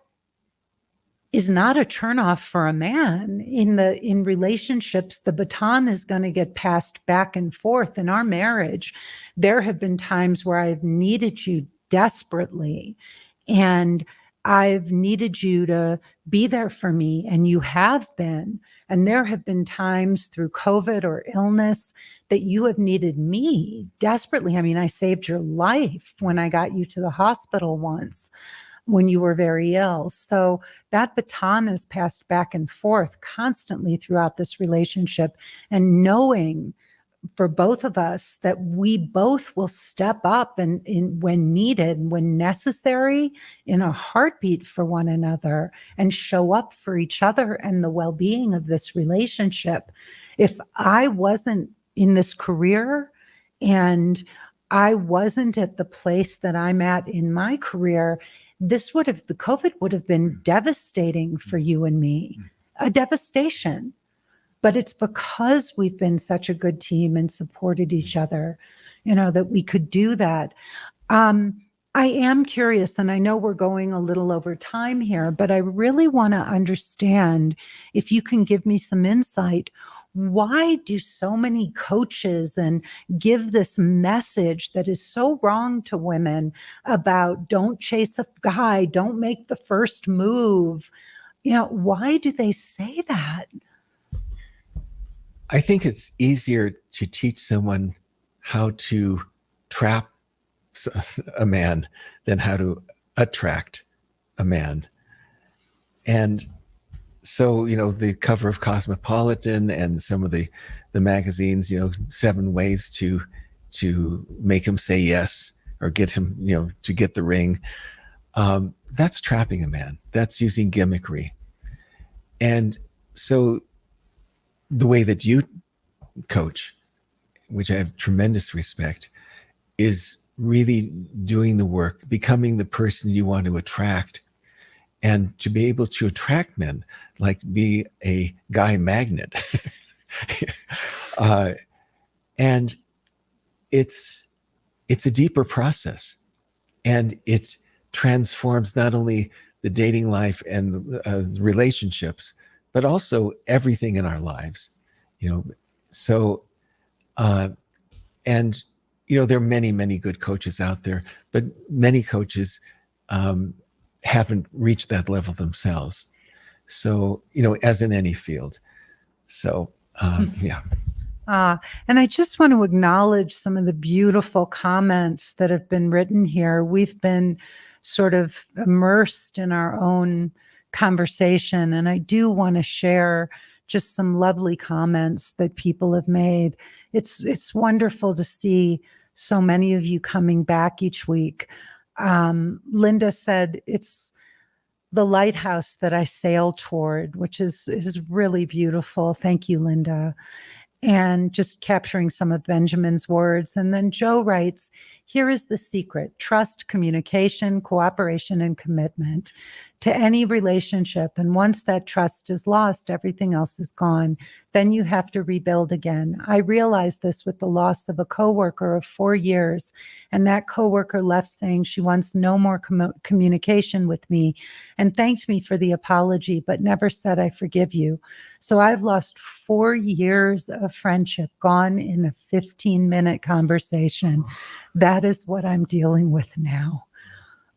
is not a turnoff for a man. In relationships, the baton is going to get passed back and forth. In our marriage, there have been times where I've needed you desperately, and I've needed you to be there for me, and you have been. And there have been times through COVID or illness that you have needed me desperately. I mean, I saved your life when I got you to the hospital once when you were very ill. So that baton is passed back and forth constantly throughout this relationship. And knowing for both of us that we both will step up and when needed, when necessary, in a heartbeat for one another and show up for each other and the well-being of this relationship. If I wasn't in this career and I wasn't at the place that I'm at in my career, COVID would have been devastating for you and me, a devastation. But it's because we've been such a good team and supported each other, that we could do that. I am curious, and I know we're going a little over time here, but I really want to understand if you can give me some insight. Why do so many coaches and give this message that is so wrong to women about don't chase a guy, don't make the first move? Why do they say that? I think it's easier to teach someone how to trap a man than how to attract a man. And so, the cover of Cosmopolitan and some of the magazines, 7 ways to make him say yes or get him, to get the ring. That's trapping a man. That's using gimmickry. And so the way that you coach, which I have tremendous respect, is really doing the work, becoming the person you want to attract, and to be able to attract men, like be a guy magnet. And it's a deeper process, and it transforms not only the dating life and relationships, but also everything in our lives, So, and there are many, many good coaches out there, but many coaches haven't reached that level themselves. So, as in any field. So, yeah. And I just want to acknowledge some of the beautiful comments that have been written here. We've been sort of immersed in our own conversation, and I do want to share just some lovely comments that people have made. It's wonderful to see so many of you coming back each week. Linda said it's the lighthouse that I sail toward, which is really beautiful. Thank you, Linda. And just capturing some of Benjamin's words. And then Joe writes, here is the secret: trust, communication, cooperation, and commitment to any relationship. And once that trust is lost, everything else is gone. Then you have to rebuild again. I realized this with the loss of a coworker of 4 years. And that coworker left saying she wants no more communication with me and thanked me for the apology, but never said, I forgive you. So I've lost 4 years of friendship gone in a 15-minute conversation. That is what I'm dealing with now.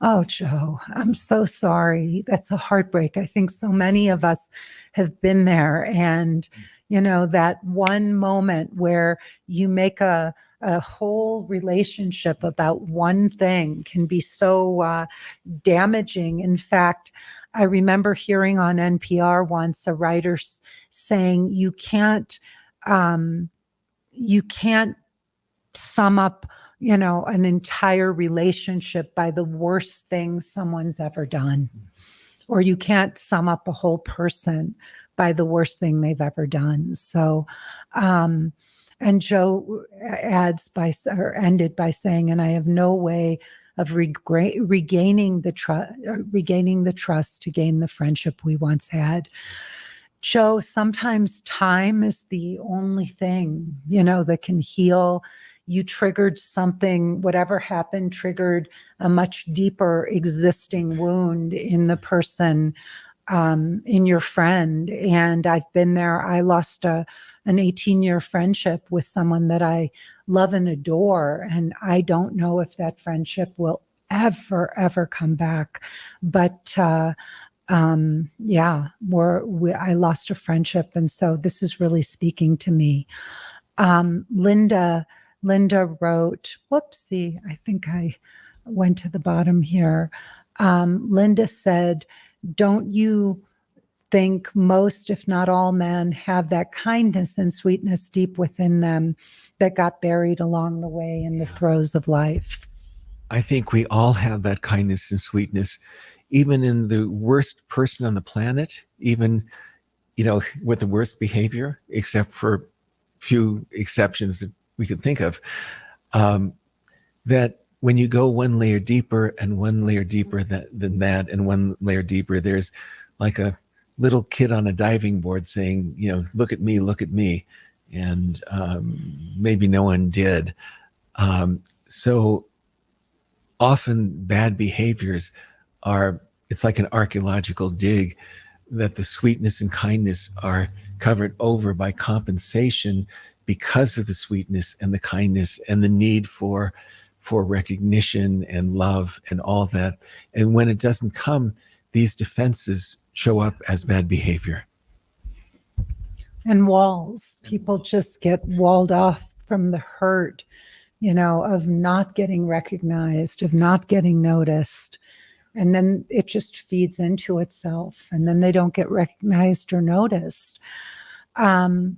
Oh, Joe, I'm so sorry. That's a heartbreak. I think so many of us have been there. And, that one moment where you make a whole relationship about one thing can be so damaging. In fact, I remember hearing on NPR once a writer saying you can't sum up an entire relationship by the worst thing someone's ever done, or you can't sum up a whole person by the worst thing they've ever done. So, and Joe ended by saying, and I have no way of regaining the trust to gain the friendship we once had. Joe, sometimes time is the only thing, that can heal. You triggered something, whatever happened triggered a much deeper existing wound in the person, in your friend. And I've been there. I lost an 18-year friendship with someone that I love and adore. And I don't know if that friendship will ever come back. But I lost a friendship. And so this is really speaking to me. Linda wrote, whoopsie, I think I went to the bottom here. Linda said, don't you think most, if not all men have that kindness and sweetness deep within them that got buried along the way in the throes of life? I think we all have that kindness and sweetness, even in the worst person on the planet, even, with the worst behavior, except for few exceptions that we could think of. That when you go one layer deeper and one layer deeper than that, and one layer deeper, there's like a little kid on a diving board saying, look at me, look at me. And maybe no one did. So often bad behaviors it's like an archaeological dig, that the sweetness and kindness are covered over by compensation because of the sweetness and the kindness and the need for recognition and love and all that. And when it doesn't come, these defenses show up as bad behavior. And walls. People just get walled off from the hurt, of not getting recognized, of not getting noticed. And then it just feeds into itself. And then they don't get recognized or noticed. Shanice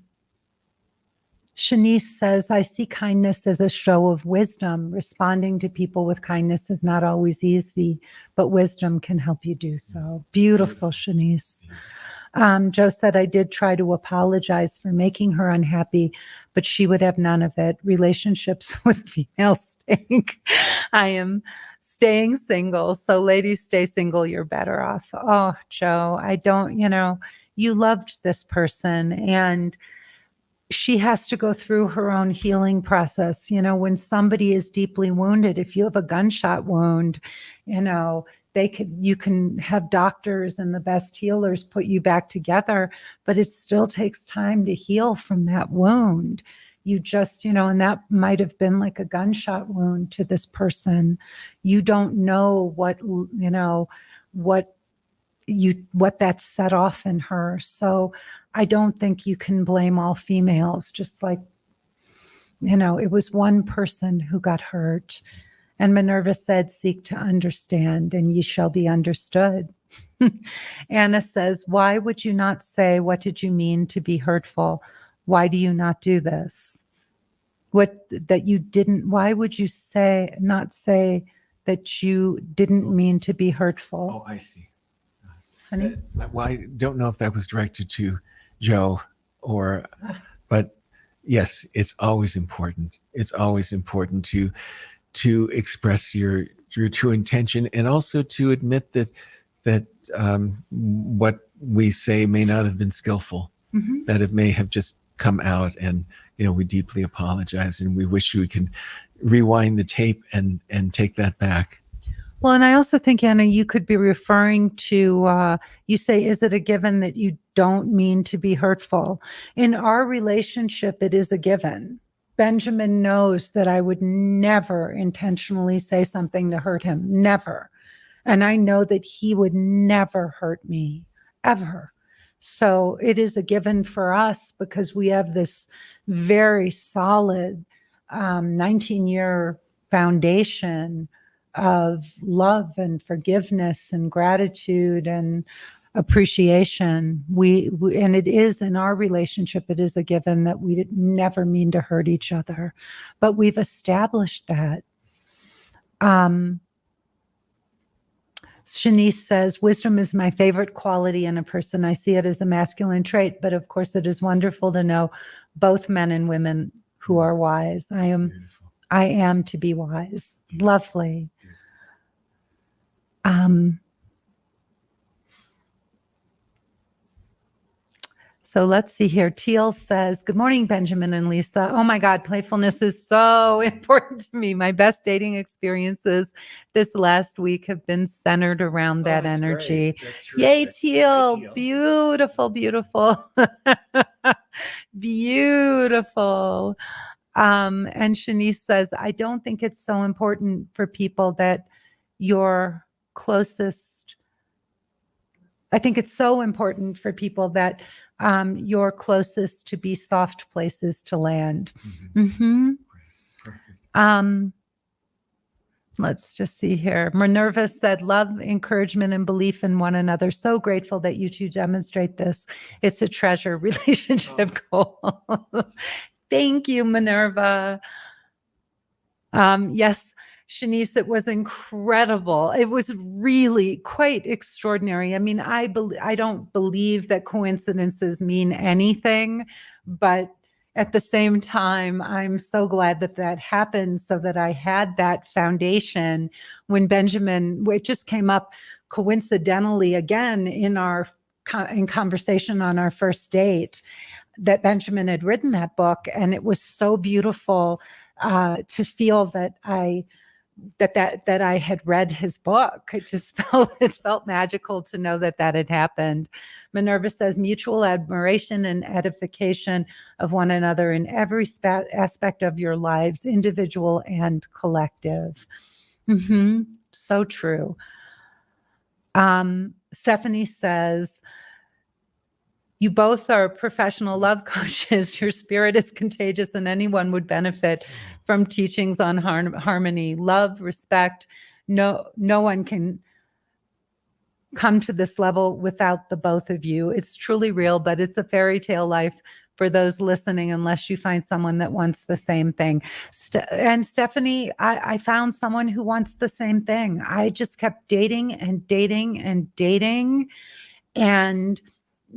says, I see kindness as a show of wisdom. Responding to people with kindness is not always easy, but wisdom can help you do so. Beautiful, Shanice. Joe said, I did try to apologize for making her unhappy, but she would have none of it. Relationships with females stink. I am staying single. So ladies, stay single. You're better off. Oh, Joe, I don't, you loved this person, and she has to go through her own healing process. When somebody is deeply wounded, if you have a gunshot wound, you can have doctors and the best healers put you back together, but it still takes time to heal from that wound. You just, and that might have been like a gunshot wound to this person. You don't know what that set off in her. So I don't think you can blame all females, just like, it was one person who got hurt. And Minerva said, seek to understand, and ye shall be understood. Anna says, why would you not say, what did you mean to be hurtful? Why do you not do this? Why would you not say that you didn't mean to be hurtful? Oh, I see. Honey? Well, I don't know if that was directed to Joe but yes, it's always important. It's always important to express your true intention, and also to admit that what we say may not have been skillful, that it may have just come out, and we deeply apologize, and we wish we can rewind the tape and take that back. Well, and I also think, Anna, you could be referring to, you say, is it a given that you don't mean to be hurtful? In our relationship, it is a given. Benjamin knows that I would never intentionally say something to hurt him, never. And I know that he would never hurt me, ever. So it is a given for us because we have this very solid 19-year foundation of love and forgiveness and gratitude and appreciation. And it is in our relationship, it is a given that we never mean to hurt each other, but we've established that. Shanice says, wisdom is my favorite quality in a person. I see it as a masculine trait, but of course it is wonderful to know both men and women who are wise. I am to be wise. Lovely. So let's see here. Teal says, good morning, Benjamin and Lisa. Oh my God, playfulness is so important to me. My best dating experiences this last week have been centered around that energy. Yay, Teal. Beautiful, beautiful. Beautiful. And Shanice says, I don't think it's so important for people that your closest I think it's so important for people that you're closest to be soft places to land. Mm-hmm. Perfect. Let's just see here. Minerva said, love, encouragement, and belief in one another. So grateful that you two demonstrate this. It's a treasure relationship goal. Thank you, Minerva. Yes, Shanice, it was incredible. It was really quite extraordinary. I mean, I don't believe that coincidences mean anything, but at the same time, I'm so glad that that happened so that I had that foundation when Benjamin, it just came up coincidentally again in our in conversation on our first date, that Benjamin had written that book. And it was so beautiful to feel that I had read his book. It felt magical to know that that had happened. Minerva says mutual admiration and edification of one another in every aspect of your lives, individual and collective. Mm-hmm. So true. Stephanie says, you both are professional love coaches. Your spirit is contagious and anyone would benefit from teachings on harmony, love, respect. No one can come to this level without the both of you. It's truly real, but it's a fairy tale life for those listening unless you find someone that wants the same thing. And Stephanie, I found someone who wants the same thing. I just kept dating and dating and dating, and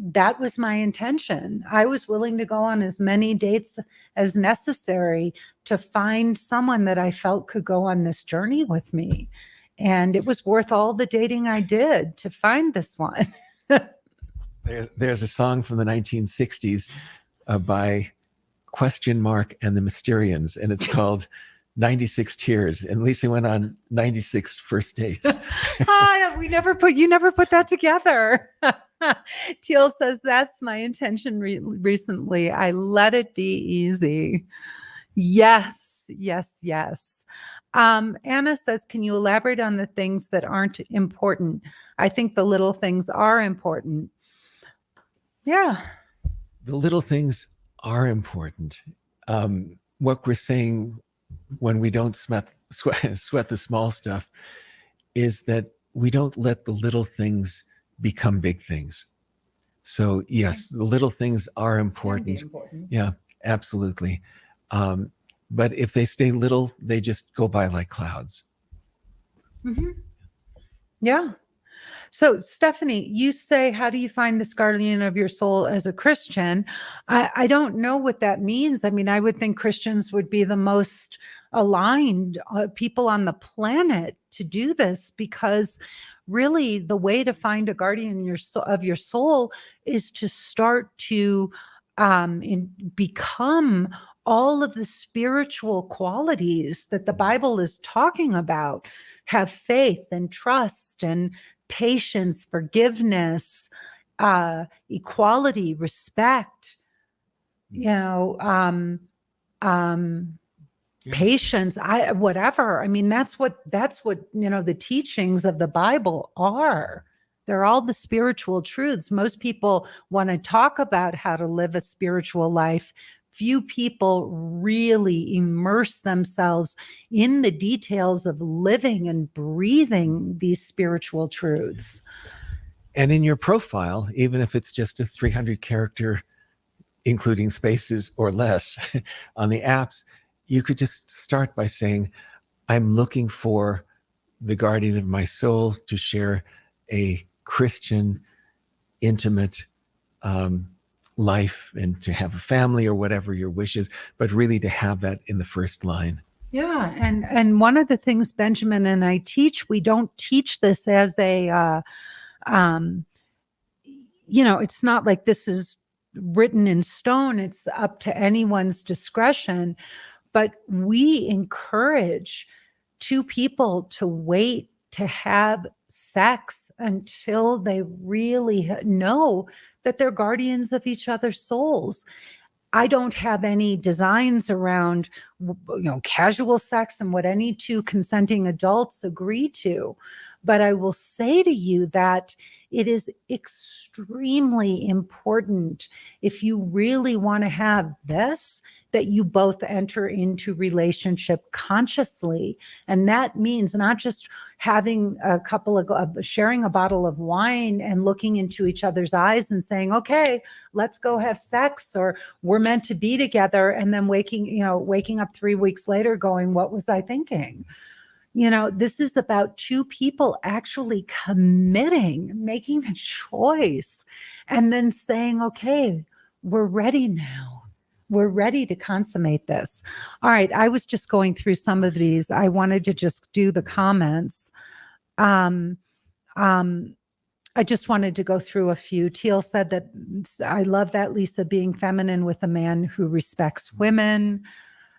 that was my intention. I was willing to go on as many dates as necessary to find someone that I felt could go on this journey with me. And it was worth all the dating I did to find this one. There's a song from the 1960s by Question Mark and the Mysterians, and it's called 96 Tears. And Lisa went on 96 first dates. Hi, you never put that together. Teal says, that's my intention recently. I let it be easy. Yes. Anna says, can you elaborate on the things that aren't important? I think the little things are important. Yeah. The little things are important. What we're saying when we don't sweat the small stuff is that we don't let the little things become big things. So yes, the little things are important. Yeah, absolutely. But if they stay little, they just go by like clouds. Mm-hmm. Yeah. So Stephanie, you say, how do you find this guardian of your soul as a Christian? I don't know what that means. I mean, I would think Christians would be the most aligned people on the planet to do this, because really the way to find a guardian of your soul is to start to become all of the spiritual qualities that the Bible is talking about. Have faith and trust and patience, forgiveness, equality, respect, patience, whatever. I mean, that's what, the teachings of the Bible are. They're all the spiritual truths. Most people want to talk about how to live a spiritual life. Few people really immerse themselves in the details of living and breathing these spiritual truths. And in your profile, even if it's just a 300 character, including spaces or less on the apps, you could just start by saying, I'm looking for the guardian of my soul to share a Christian, intimate life and to have a family or whatever your wish is, but really to have that in the first line. Yeah. And one of the things Benjamin and I teach, we don't teach this as a, it's not like this is written in stone. It's up to anyone's discretion, but we encourage two people to wait to have sex until they really know that they're guardians of each other's souls. I don't have any designs around, casual sex and what any two consenting adults agree to. But I will say to you that it is extremely important, if you really want to have this, that you both enter into relationship consciously. And that means not just having a couple of sharing a bottle of wine and looking into each other's eyes and saying, okay, let's go have sex, or we're meant to be together. And then waking up 3 weeks later going, what was I thinking? This is about two people actually committing, making a choice, and then saying, okay, we're ready now. We're ready to consummate this. All right. I was just going through some of these. I wanted to just do the comments. Um, I just wanted to go through a few. Teal said that, I love that, Lisa, being feminine with a man who respects women.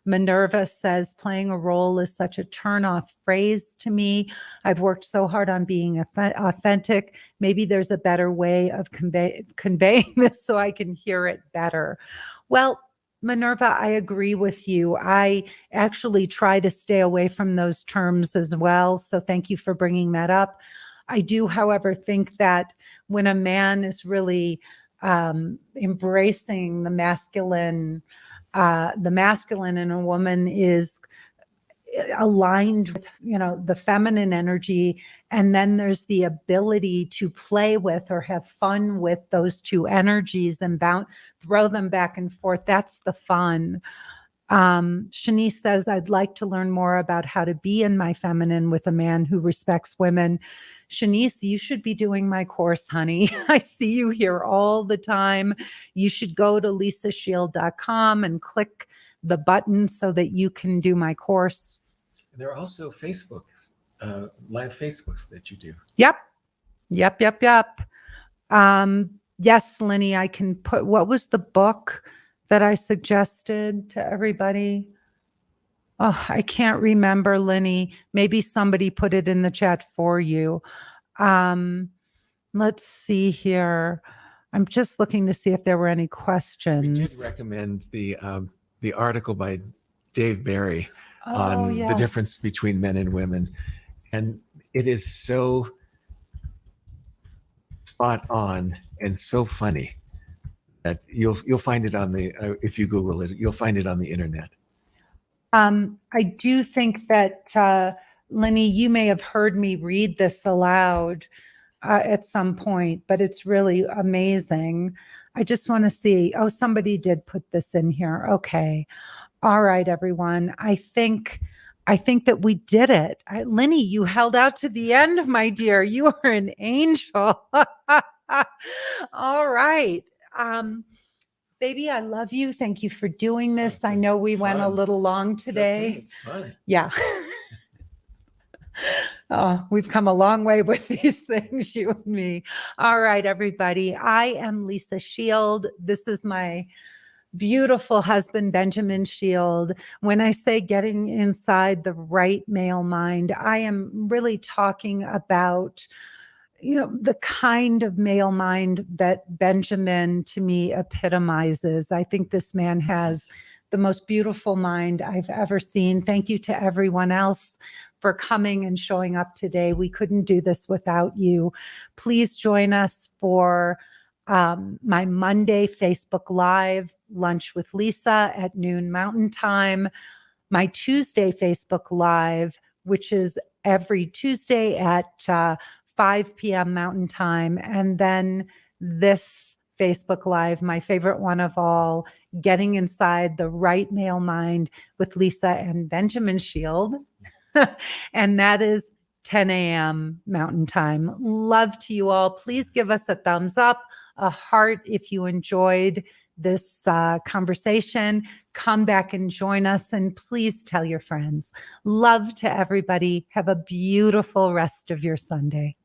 Minerva says, playing a role is such a turn-off phrase to me. I've worked so hard on being authentic. Maybe there's a better way of conveying this so I can hear it better. Well, Minerva, I agree with you. I actually try to stay away from those terms as well. So thank you for bringing that up. I do, however, think that when a man is really embracing the masculine in a woman is aligned with, the feminine energy. And then there's the ability to play with or have fun with those two energies and throw them back and forth. That's the fun. Shanice says, I'd like to learn more about how to be in my feminine with a man who respects women. Shanice, you should be doing my course, honey. I see you here all the time. You should go to lisashield.com and click the button so that you can do my course. There are also Facebooks, live Facebooks that you do. Yep. Yes, Lenny, I can put, what was the book that I suggested to everybody? Oh, I can't remember, Lenny. Maybe somebody put it in the chat for you. Let's see here. I'm just looking to see if there were any questions. We did recommend the article by Dave Barry on yes, the difference between men and women. And it is so spot on and so funny that you'll find it on the, if you Google it, you'll find it on the internet. I do think that, Lenny, you may have heard me read this aloud at some point, but it's really amazing. I just want to see. Oh, somebody did put this in here. Okay. All right, everyone. I think that we did it. Lenny, you held out to the end, my dear. You are an angel. All right. Baby, I love you. Thank you for doing this. I know we went a little long today. It's fun. Yeah. Oh, we've come a long way with these things, you and me. All right, everybody. I am Lisa Shield. This is my beautiful husband, Benjamin Shield. When I say getting inside the right male mind, I am really talking about, the kind of male mind that Benjamin, to me, epitomizes. I think this man has the most beautiful mind I've ever seen. Thank you to everyone else for coming and showing up today. We couldn't do this without you. Please join us for my Monday Facebook Live, Lunch with Lisa at noon Mountain Time, my Tuesday Facebook Live, which is every Tuesday at 5 p.m. Mountain Time, and then this Facebook Live, my favorite one of all, Getting Inside the Right Male Mind with Lisa and Benjamin Shield. And that is 10 a.m. Mountain Time. Love to you all. Please give us a thumbs up, a heart if you enjoyed this conversation. Come back and join us, and please tell your friends. Love to everybody. Have a beautiful rest of your Sunday.